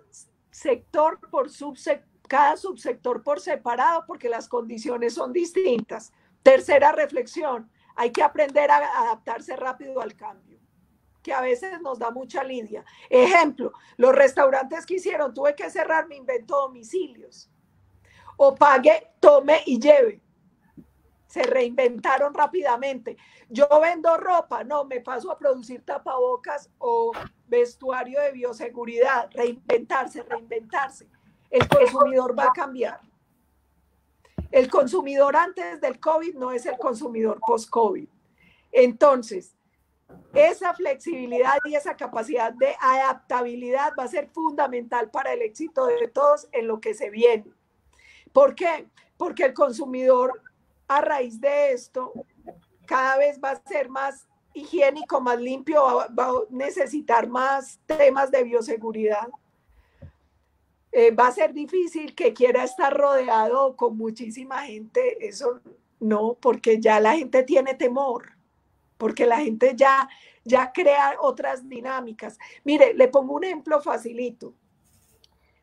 sector por subsector, cada subsector por separado, porque las condiciones son distintas. Tercera reflexión, hay que aprender a adaptarse rápido al cambio, que a veces nos da mucha lidia. Ejemplo, los restaurantes que hicieron, tuve que cerrar, me invento domicilios. O pague, tome y lleve. Se reinventaron rápidamente. Yo vendo ropa, no, me paso a producir tapabocas o vestuario de bioseguridad. Reinventarse. El consumidor va a cambiar. El consumidor antes del COVID no es el consumidor post-COVID. Entonces, esa flexibilidad y esa capacidad de adaptabilidad va a ser fundamental para el éxito de todos en lo que se viene. ¿Por qué? Porque el consumidor, a raíz de esto, cada vez va a ser más higiénico, más limpio, va a necesitar más temas de bioseguridad. Va a ser difícil que quiera estar rodeado con muchísima gente, eso no, porque ya la gente tiene temor, porque la gente ya crea otras dinámicas. Mire, le pongo un ejemplo facilito.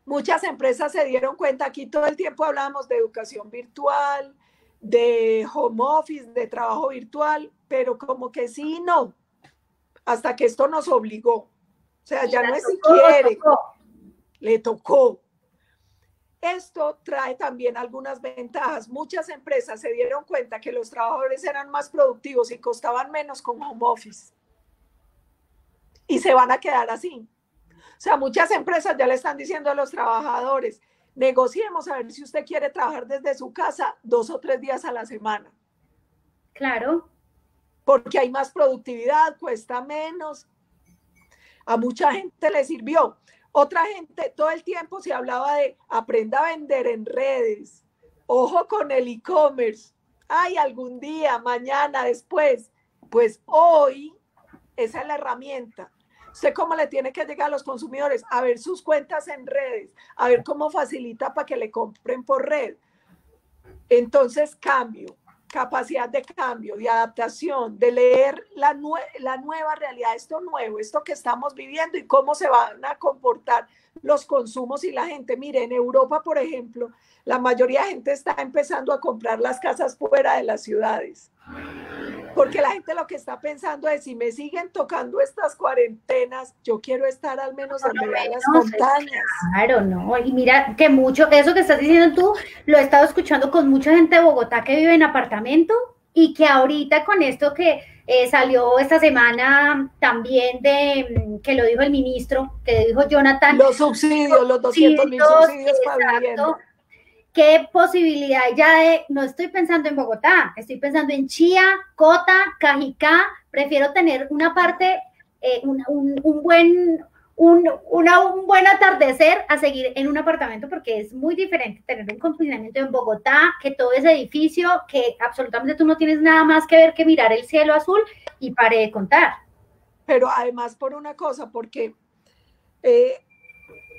Muchas empresas se dieron cuenta, aquí todo el tiempo hablamos de educación virtual, de home office, de trabajo virtual, pero como que sí y no, hasta que esto nos obligó. O sea, ya no es si quiere, le tocó. Esto trae también algunas ventajas. Muchas empresas se dieron cuenta que los trabajadores eran más productivos y costaban menos con home office. Y se van a quedar así. O sea, muchas empresas ya le están diciendo a los trabajadores, negociemos a ver si usted quiere trabajar desde su casa 2 o 3 días a la semana. Claro. Porque hay más productividad, cuesta menos. A mucha gente le sirvió. Otra gente, todo el tiempo se hablaba de aprenda a vender en redes. Ojo con el e-commerce. Ay, algún día, mañana, después. Pues hoy, esa es la herramienta. ¿Usted cómo le tiene que llegar a los consumidores? A ver sus cuentas en redes, a ver cómo facilita para que le compren por red. Entonces, cambio, capacidad de cambio, de adaptación, de leer la nueva realidad, esto nuevo, esto que estamos viviendo y cómo se van a comportar los consumos y la gente. Mire, en Europa, por ejemplo, la mayoría de gente está empezando a comprar las casas fuera de las ciudades. Porque la gente lo que está pensando es, si me siguen tocando estas cuarentenas, yo quiero estar al menos donde vean las montañas. Claro, no. Y mira que mucho, eso que estás diciendo tú, lo he estado escuchando con mucha gente de Bogotá que vive en apartamento y que ahorita con esto que salió esta semana también que lo dijo el ministro, que dijo Jonathan. Los subsidios, los 200.000 subsidios para vivienda. ¿Qué posibilidad ya de, no estoy pensando en Bogotá, estoy pensando en Chía, Cota, Cajicá, prefiero tener una parte, un buen atardecer a seguir en un apartamento porque es muy diferente tener un confinamiento en Bogotá, que todo ese edificio, que absolutamente tú no tienes nada más que ver que mirar el cielo azul y pare de contar. Pero además por una cosa, porque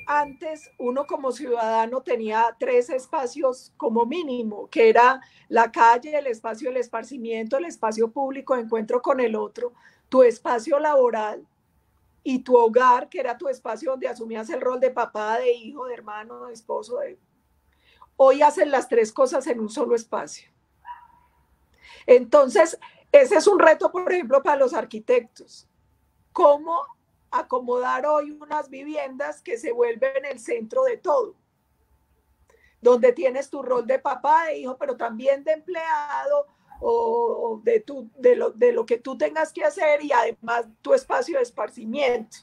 antes uno como ciudadano tenía 3 espacios como mínimo, que era la calle, el espacio del esparcimiento, el espacio público de encuentro con el otro, tu espacio laboral y tu hogar, que era tu espacio donde asumías el rol de papá, de hijo, de hermano, de esposo. Hoy hacen las 3 cosas en un solo espacio. Entonces, ese es un reto, por ejemplo, para los arquitectos. ¿Cómo acomodar hoy unas viviendas que se vuelven el centro de todo? Donde tienes tu rol de papá, de hijo, pero también de empleado o de lo que tú tengas que hacer y además tu espacio de esparcimiento.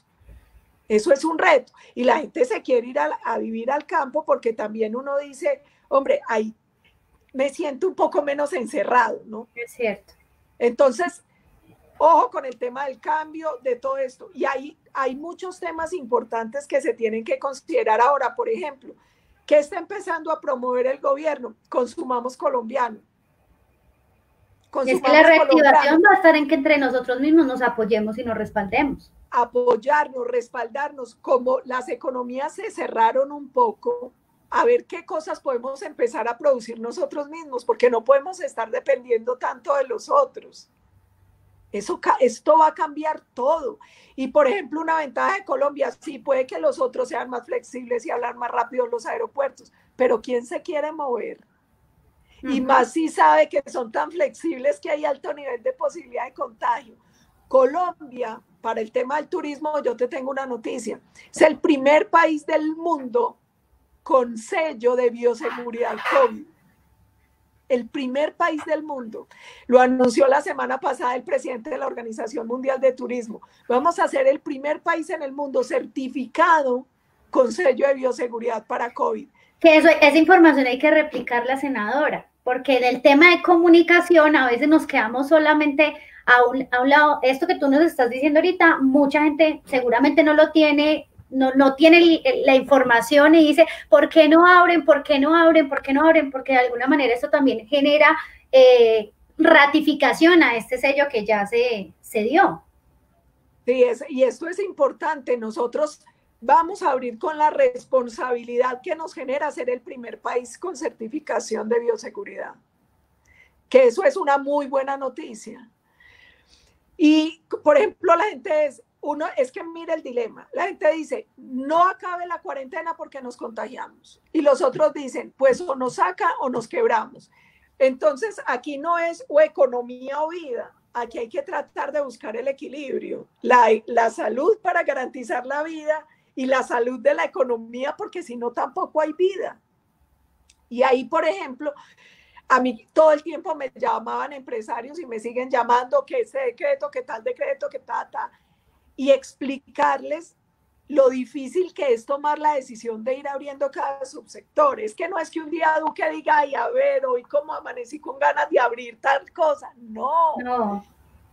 Eso es un reto. Y la gente se quiere ir a vivir al campo porque también uno dice, hombre, ahí me siento un poco menos encerrado, ¿no? Es cierto. Entonces, Ojo con el tema del cambio, de todo esto. Y hay muchos temas importantes que se tienen que considerar ahora. Por ejemplo, ¿qué está empezando a promover el gobierno? Consumamos colombiano. Es que la reactivación va a estar en que entre nosotros mismos nos apoyemos y nos respaldemos. Apoyarnos, respaldarnos, como las economías se cerraron un poco, a ver qué cosas podemos empezar a producir nosotros mismos, porque no podemos estar dependiendo tanto de los otros. Esto va a cambiar todo. Y por ejemplo, una ventaja de Colombia, sí, puede que los otros sean más flexibles y hablar más rápido en los aeropuertos, pero ¿quién se quiere mover? Y más si sabe que son tan flexibles que hay alto nivel de posibilidad de contagio. Colombia, para el tema del turismo, yo te tengo una noticia, es el primer país del mundo con sello de bioseguridad COVID. El primer país del mundo. Lo anunció la semana pasada el presidente de la Organización Mundial de Turismo. Vamos a ser el primer país en el mundo certificado con sello de bioseguridad para COVID. Que esa información hay que replicarla, senadora, porque en el tema de comunicación a veces nos quedamos solamente a un lado. Esto que tú nos estás diciendo ahorita, mucha gente seguramente no lo tiene, no tiene la información y dice, ¿por qué no abren? ¿Por qué no abren? ¿Por qué no abren? Porque de alguna manera eso también genera ratificación a este sello que ya se dio. Sí, y esto es importante. Nosotros vamos a abrir con la responsabilidad que nos genera ser el primer país con certificación de bioseguridad. Que eso es una muy buena noticia. Y, por ejemplo, la gente es que mira el dilema. La gente dice, no acabe la cuarentena porque nos contagiamos. Y los otros dicen, pues o nos saca o nos quebramos. Entonces, aquí no es o economía o vida. Aquí hay que tratar de buscar el equilibrio. La salud para garantizar la vida y la salud de la economía, porque si no tampoco hay vida. Y ahí, por ejemplo, a mí todo el tiempo me llamaban empresarios y me siguen llamando que ese decreto, que tal decreto, que tal. Y explicarles lo difícil que es tomar la decisión de ir abriendo cada subsector. Es que no es que un día Duque diga, ay, a ver, hoy como amanecí con ganas de abrir tal cosa. No.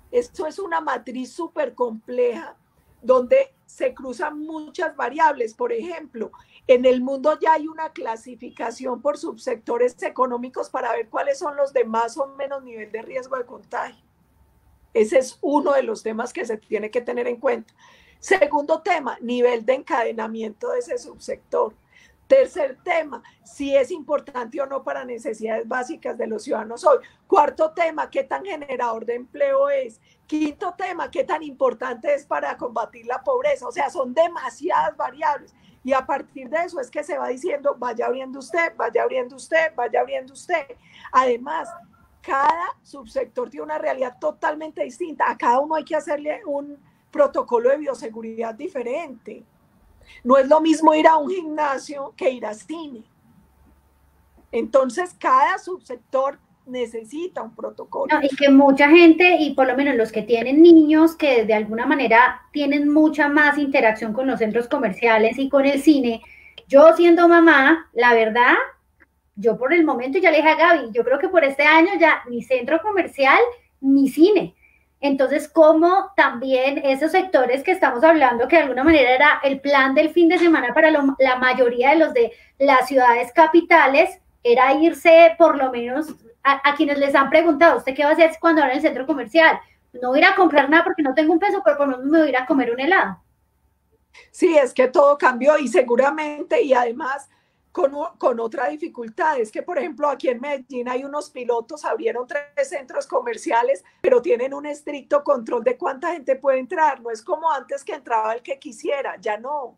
Esto es una matriz súper compleja donde se cruzan muchas variables. Por ejemplo, en el mundo ya hay una clasificación por subsectores económicos para ver cuáles son los de más o menos nivel de riesgo de contagio. Ese es uno de los temas que se tiene que tener en cuenta. Segundo tema, nivel de encadenamiento de ese subsector. Tercer tema, si es importante o no para necesidades básicas de los ciudadanos hoy. Cuarto tema, qué tan generador de empleo es. Quinto tema, qué tan importante es para combatir la pobreza. O sea, son demasiadas variables. Y a partir de eso es que se va diciendo, vaya abriendo usted, vaya abriendo usted, vaya abriendo usted. Además, cada subsector tiene una realidad totalmente distinta. A cada uno hay que hacerle un protocolo de bioseguridad diferente. No es lo mismo ir a un gimnasio que ir a cine. Entonces, cada subsector necesita un protocolo. No, y que mucha gente, y por lo menos los que tienen niños, que de alguna manera tienen mucha más interacción con los centros comerciales y con el cine, yo siendo mamá, la verdad, yo por el momento ya le dije a Gaby, yo creo que por este año ya ni centro comercial ni cine. Entonces, como también esos sectores que estamos hablando, que de alguna manera era el plan del fin de semana para la mayoría de los de las ciudades capitales, era irse por lo menos a quienes les han preguntado, ¿usted qué va a hacer cuando abra el centro comercial? No voy a ir a comprar nada porque no tengo un peso, pero por lo menos me voy a ir a comer un helado. Sí, es que todo cambió y seguramente, y además con otra dificultad, es que por ejemplo aquí en Medellín hay unos pilotos, abrieron 3 centros comerciales, pero tienen un estricto control de cuánta gente puede entrar, no es como antes que entraba el que quisiera, ya no.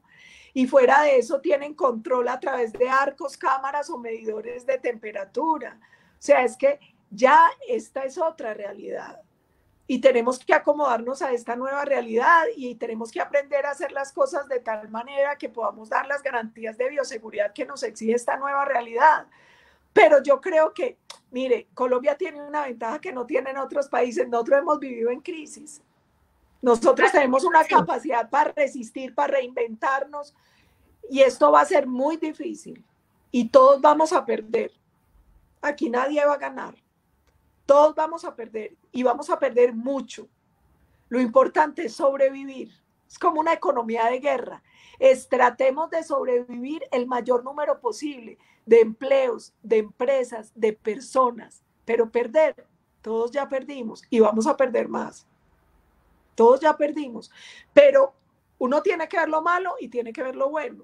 Y fuera de eso tienen control a través de arcos, cámaras o medidores de temperatura. O sea, es que ya esta es otra realidad. Y tenemos que acomodarnos a esta nueva realidad y tenemos que aprender a hacer las cosas de tal manera que podamos dar las garantías de bioseguridad que nos exige esta nueva realidad. Pero yo creo que, mire, Colombia tiene una ventaja que no tienen otros países. Nosotros hemos vivido en crisis. Nosotros tenemos una capacidad para resistir, para reinventarnos, y esto va a ser muy difícil y todos vamos a perder. Aquí nadie va a ganar. Todos vamos a perder y vamos a perder mucho. Lo importante es sobrevivir. Es como una economía de guerra. Tratemos de sobrevivir el mayor número posible de empleos, de empresas, de personas, pero perder, todos ya perdimos y vamos a perder más. Todos ya perdimos, pero uno tiene que ver lo malo y tiene que ver lo bueno.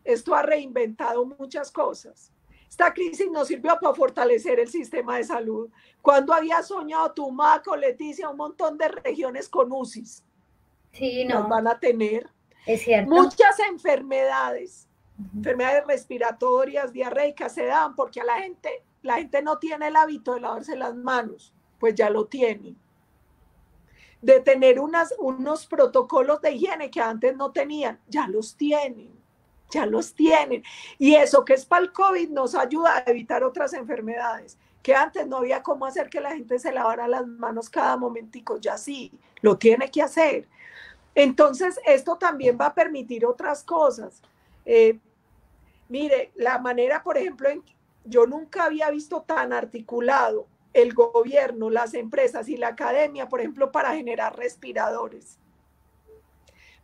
Esto ha reinventado muchas cosas. Esta crisis nos sirvió para fortalecer el sistema de salud. ¿Cuándo había soñado Tumaco, Leticia, un montón de regiones con UCIs? Sí, no. Las van a tener. Es cierto. Muchas enfermedades, enfermedades respiratorias, diarreicas, se dan porque la gente no tiene el hábito de lavarse las manos, pues ya lo tienen. De tener unos protocolos de higiene que antes no tenían, ya los tienen. Ya los tienen. Y eso que es para el COVID nos ayuda a evitar otras enfermedades, que antes no había cómo hacer que la gente se lavara las manos cada momentico, ya sí, lo tiene que hacer. Entonces, esto también va a permitir otras cosas. Mire, la manera, por ejemplo, yo nunca había visto tan articulado el gobierno, las empresas y la academia, por ejemplo, para generar respiradores,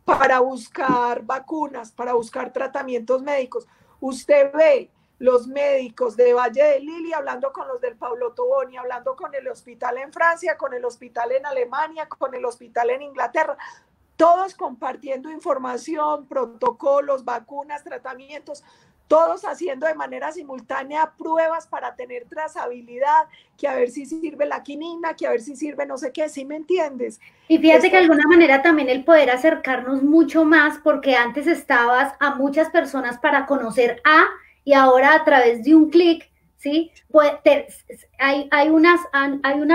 para buscar vacunas, para buscar tratamientos médicos. Usted ve los médicos de Valle de Lili hablando con los del Pablo Toboni, hablando con el hospital en Francia, con el hospital en Alemania, con el hospital en Inglaterra, todos compartiendo información, protocolos, vacunas, tratamientos, todos haciendo de manera simultánea pruebas para tener trazabilidad, que a ver si sirve la quinina, que a ver si sirve no sé qué, ¿sí me entiendes? Y fíjate que de alguna manera también el poder acercarnos mucho más, porque antes estabas a muchas personas para conocer y ahora a través de un clic, ¿sí? Pues hay unas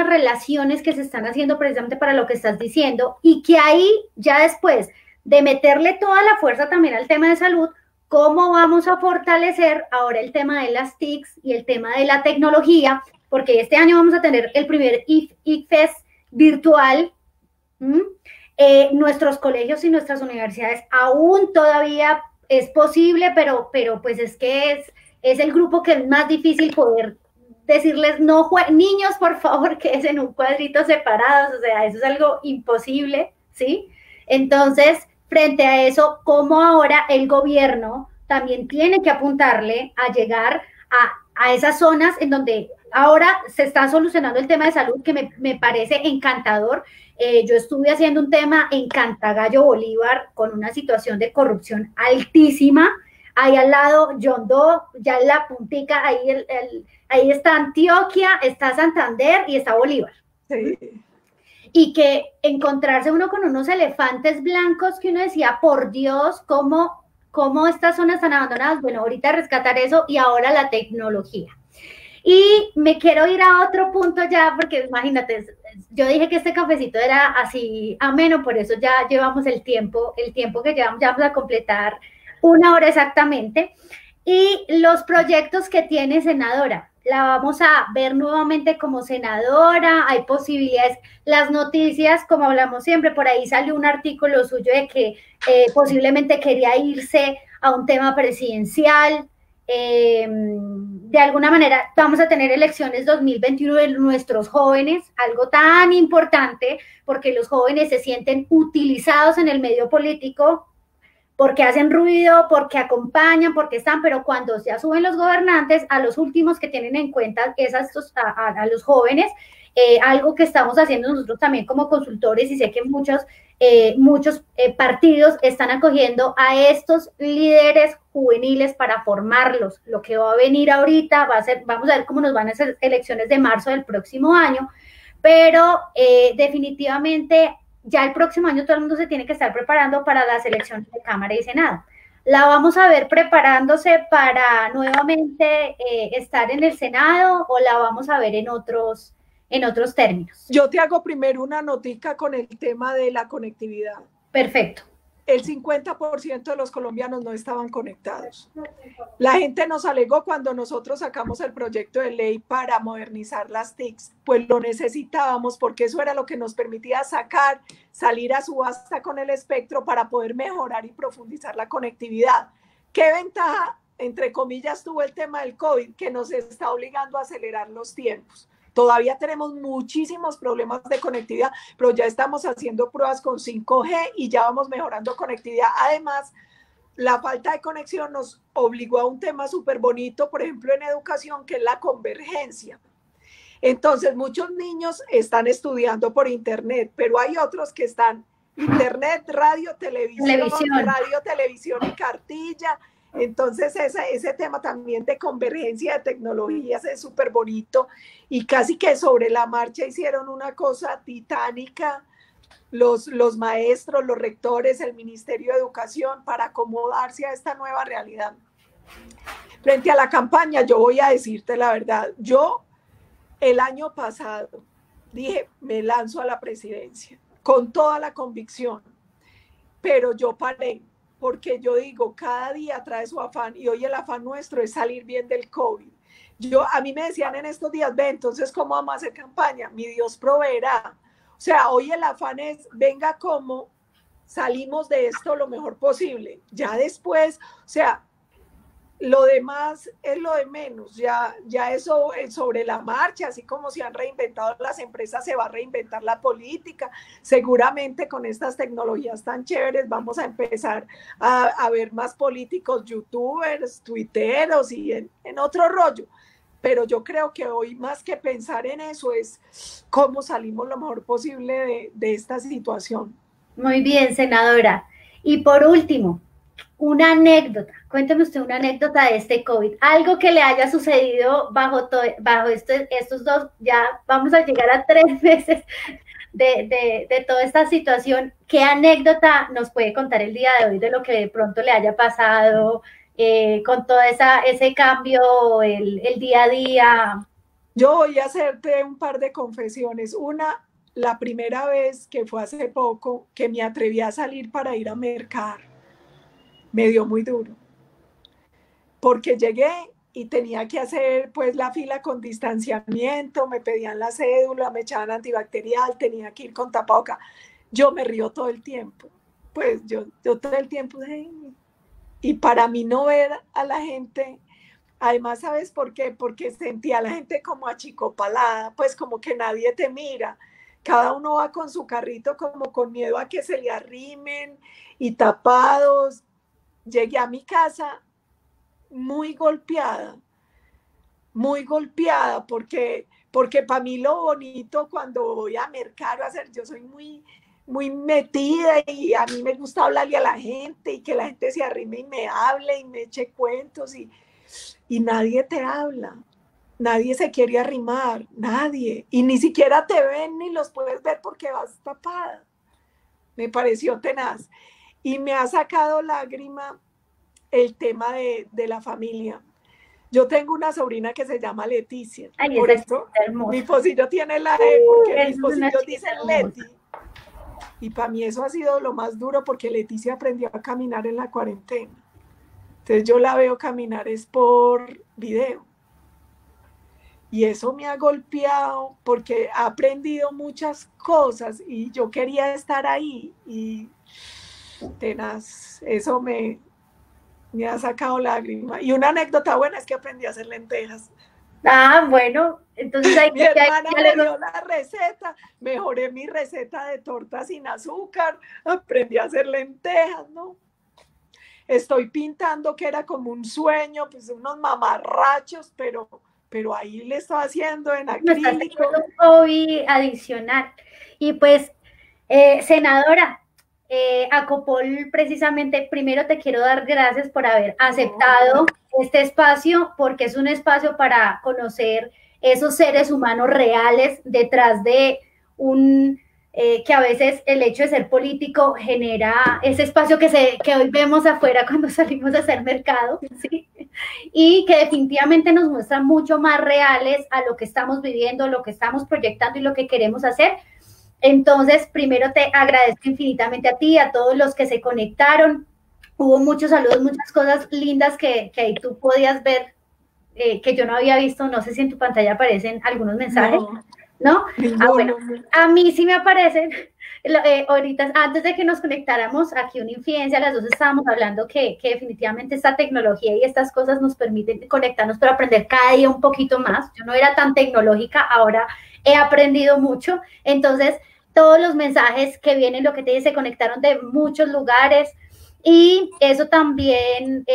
relaciones que se están haciendo precisamente para lo que estás diciendo, y que ahí ya después de meterle toda la fuerza también al tema de salud, ¿cómo vamos a fortalecer ahora el tema de las TICs y el tema de la tecnología? Porque este año vamos a tener el primer ICFES virtual. Nuestros colegios y nuestras universidades aún todavía es posible, pero pues es que es el grupo que es más difícil poder decirles, no, niños, por favor, quédense en un cuadrito separados, o sea, eso es algo imposible, ¿sí? Entonces, frente a eso, ¿cómo ahora el gobierno también tiene que apuntarle a llegar a esas zonas en donde ahora se está solucionando el tema de salud, que me parece encantador? Yo estuve haciendo un tema en Cantagallo, Bolívar, con una situación de corrupción altísima. Ahí al lado, Yondó, ya en la puntica, ahí está Antioquia, está Santander y está Bolívar. Sí. Y que encontrarse uno con unos elefantes blancos que uno decía, por Dios, ¿cómo estas zonas están abandonadas? Bueno, ahorita rescatar eso y ahora la tecnología. Y me quiero ir a otro punto ya, porque imagínate, yo dije que este cafecito era así ameno, por eso ya llevamos el tiempo que llevamos, ya vamos a completar 1 hora exactamente. Y los proyectos que tiene senadora, la vamos a ver nuevamente como senadora, hay posibilidades, las noticias, como hablamos siempre, por ahí salió un artículo suyo de que posiblemente quería irse a un tema presidencial. De alguna manera vamos a tener elecciones 2021 de nuestros jóvenes, algo tan importante, porque los jóvenes se sienten utilizados en el medio político, porque hacen ruido, porque acompañan, porque están, pero cuando ya suben los gobernantes, a los últimos que tienen en cuenta es a los jóvenes. Algo que estamos haciendo nosotros también como consultores, y sé que muchos partidos están acogiendo a estos líderes juveniles para formarlos. Lo que va a venir ahorita vamos a ver cómo nos van a hacer elecciones de marzo del próximo año, pero definitivamente ya el próximo año todo el mundo se tiene que estar preparando para las elecciones de Cámara y Senado. La vamos a ver preparándose para nuevamente estar en el Senado, o la vamos a ver en otros términos. Yo te hago primero una notica con el tema de la conectividad. Perfecto. El 50% de los colombianos no estaban conectados. La gente nos alegó cuando nosotros sacamos el proyecto de ley para modernizar las TICs, pues lo necesitábamos porque eso era lo que nos permitía salir a subasta con el espectro para poder mejorar y profundizar la conectividad. ¿Qué ventaja, entre comillas, tuvo el tema del COVID? Que nos está obligando a acelerar los tiempos. Todavía tenemos muchísimos problemas de conectividad, pero ya estamos haciendo pruebas con 5G y ya vamos mejorando conectividad. Además, la falta de conexión nos obligó a un tema súper bonito, por ejemplo, en educación, que es la convergencia. Entonces, muchos niños están estudiando por internet, pero hay otros que están internet, radio, televisión. Radio, televisión y cartilla. Entonces, ese tema también de convergencia de tecnologías es súper bonito y casi que sobre la marcha hicieron una cosa titánica los maestros, los rectores, el Ministerio de Educación para acomodarse a esta nueva realidad. Frente a la campaña, yo voy a decirte la verdad, yo el año pasado dije, me lanzo a la presidencia con toda la convicción, pero yo paré porque yo digo, cada día trae su afán y hoy el afán nuestro es salir bien del COVID. A mí me decían en estos días, ve, entonces, ¿cómo vamos a hacer campaña? Mi Dios proveerá. O sea, hoy el afán es, venga, ¿cómo salimos de esto lo mejor posible? Ya después, o sea, lo demás es lo de menos, ya eso es sobre la marcha, así como se han reinventado las empresas, se va a reinventar la política. Seguramente con estas tecnologías tan chéveres vamos a empezar a ver más políticos, youtubers, tuiteros y en otro rollo. Pero yo creo que hoy más que pensar en eso es cómo salimos lo mejor posible de esta situación. Muy bien, senadora. Y por último, una anécdota, cuénteme usted una anécdota de este COVID, algo que le haya sucedido bajo estos dos, ya vamos a llegar a 3 meses de toda esta situación. ¿Qué anécdota nos puede contar el día de hoy de lo que de pronto le haya pasado con todo ese cambio, el día a día? Yo voy a hacerte un par de confesiones. Una, la primera vez que fue hace poco, que me atreví a salir para ir a mercar. Me dio muy duro, porque llegué y tenía que hacer pues la fila con distanciamiento, me pedían la cédula, me echaban antibacterial, tenía que ir con tapabocas. Yo me río todo el tiempo, pues yo todo el tiempo, y para mí no ver a la gente, además, ¿sabes por qué? Porque sentía a la gente como achicopalada, pues como que nadie te mira. Cada uno va con su carrito como con miedo a que se le arrimen y tapados. Llegué a mi casa muy golpeada porque para mí lo bonito cuando voy a mercar o a hacer, yo soy muy metida y a mí me gusta hablarle a la gente y que la gente se arrime y me hable y me eche cuentos y nadie te habla, nadie se quiere arrimar, nadie, y ni siquiera te ven ni los puedes ver porque vas tapada. Me pareció tenaz. Y me ha sacado lágrima el tema de la familia. Yo tengo una sobrina que se llama Leticia. Ay, por eso mi pocillo tiene la E, porque mis pocillos dicen Leti. Y para mí eso ha sido lo más duro, porque Leticia aprendió a caminar en la cuarentena. Entonces yo la veo caminar es por video. Y eso me ha golpeado porque ha aprendido muchas cosas y yo quería estar ahí y tenaz, eso me ha sacado lágrimas. Y una anécdota buena es que aprendí a hacer lentejas. Ah, bueno, entonces mi hermana me dio la receta, mejoré mi receta de torta sin azúcar, aprendí a hacer lentejas, ¿no? Estoy pintando, que era como un sueño, pues unos mamarrachos, pero ahí le estoy haciendo en acrílico. Un hobby adicional. Y pues, senadora, Acopol, precisamente, primero te quiero dar gracias por haber aceptado este espacio, porque es un espacio para conocer esos seres humanos reales detrás de que a veces el hecho de ser político genera ese espacio que hoy vemos afuera cuando salimos a hacer mercado, ¿sí? Y que definitivamente nos muestra mucho más reales a lo que estamos viviendo, lo que estamos proyectando y lo que queremos hacer. Entonces, primero te agradezco infinitamente a ti, a todos los que se conectaron. Hubo muchos saludos, muchas cosas lindas que ahí tú podías ver, que yo no había visto. No sé si en tu pantalla aparecen algunos mensajes. No. ¿no? Bueno, Ninguno. a mí sí me aparecen, ahorita, antes de que nos conectáramos, aquí una infidencia, las dos estábamos hablando que definitivamente esta tecnología y estas cosas nos permiten conectarnos, pero aprender cada día un poquito más. Yo no era tan tecnológica, ahora he aprendido mucho, entonces todos los mensajes que vienen, lo que te dice, se conectaron de muchos lugares, y eso también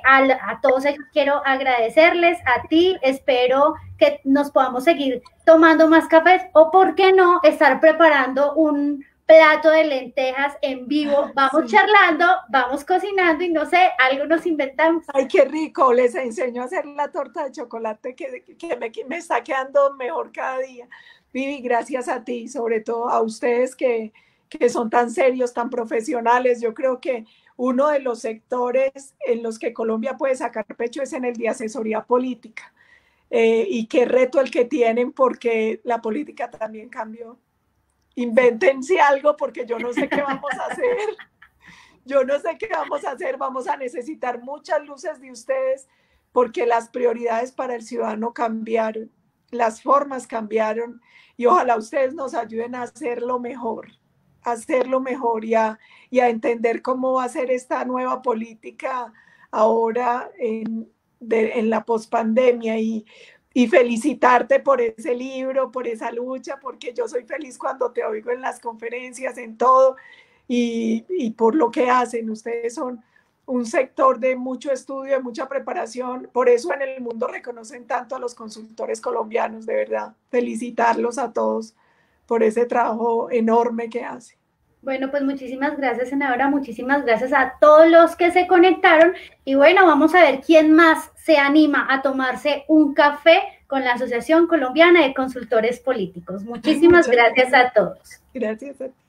a todos ellos quiero agradecerles, a ti, espero que nos podamos seguir tomando más cafés, o por qué no, estar preparando un plato de lentejas en vivo, vamos charlando, vamos cocinando y no sé, algo nos inventamos. Ay, qué rico, les enseño a hacer la torta de chocolate me está quedando mejor cada día. Vivi, gracias a ti, sobre todo a ustedes que son tan serios, tan profesionales. Yo creo que uno de los sectores en los que Colombia puede sacar pecho es en el de asesoría política. Y qué reto el que tienen, porque la política también cambió. Invéntense algo, porque yo no sé qué vamos a hacer. Yo no sé qué vamos a hacer. Vamos a necesitar muchas luces de ustedes, porque las prioridades para el ciudadano cambiaron, las formas cambiaron, y ojalá ustedes nos ayuden a hacerlo mejor y a entender cómo va a ser esta nueva política ahora en la pospandemia, y felicitarte por ese libro, por esa lucha, porque yo soy feliz cuando te oigo en las conferencias, en todo, y por lo que hacen. Ustedes son un sector de mucho estudio, de mucha preparación, por eso en el mundo reconocen tanto a los consultores colombianos, de verdad. Felicitarlos a todos por ese trabajo enorme que hacen. Bueno, pues muchísimas gracias, senadora, muchísimas gracias a todos los que se conectaron, y bueno, vamos a ver quién más se anima a tomarse un café con la Asociación Colombiana de Consultores Políticos. Muchísimas gracias a todos. Gracias a ti.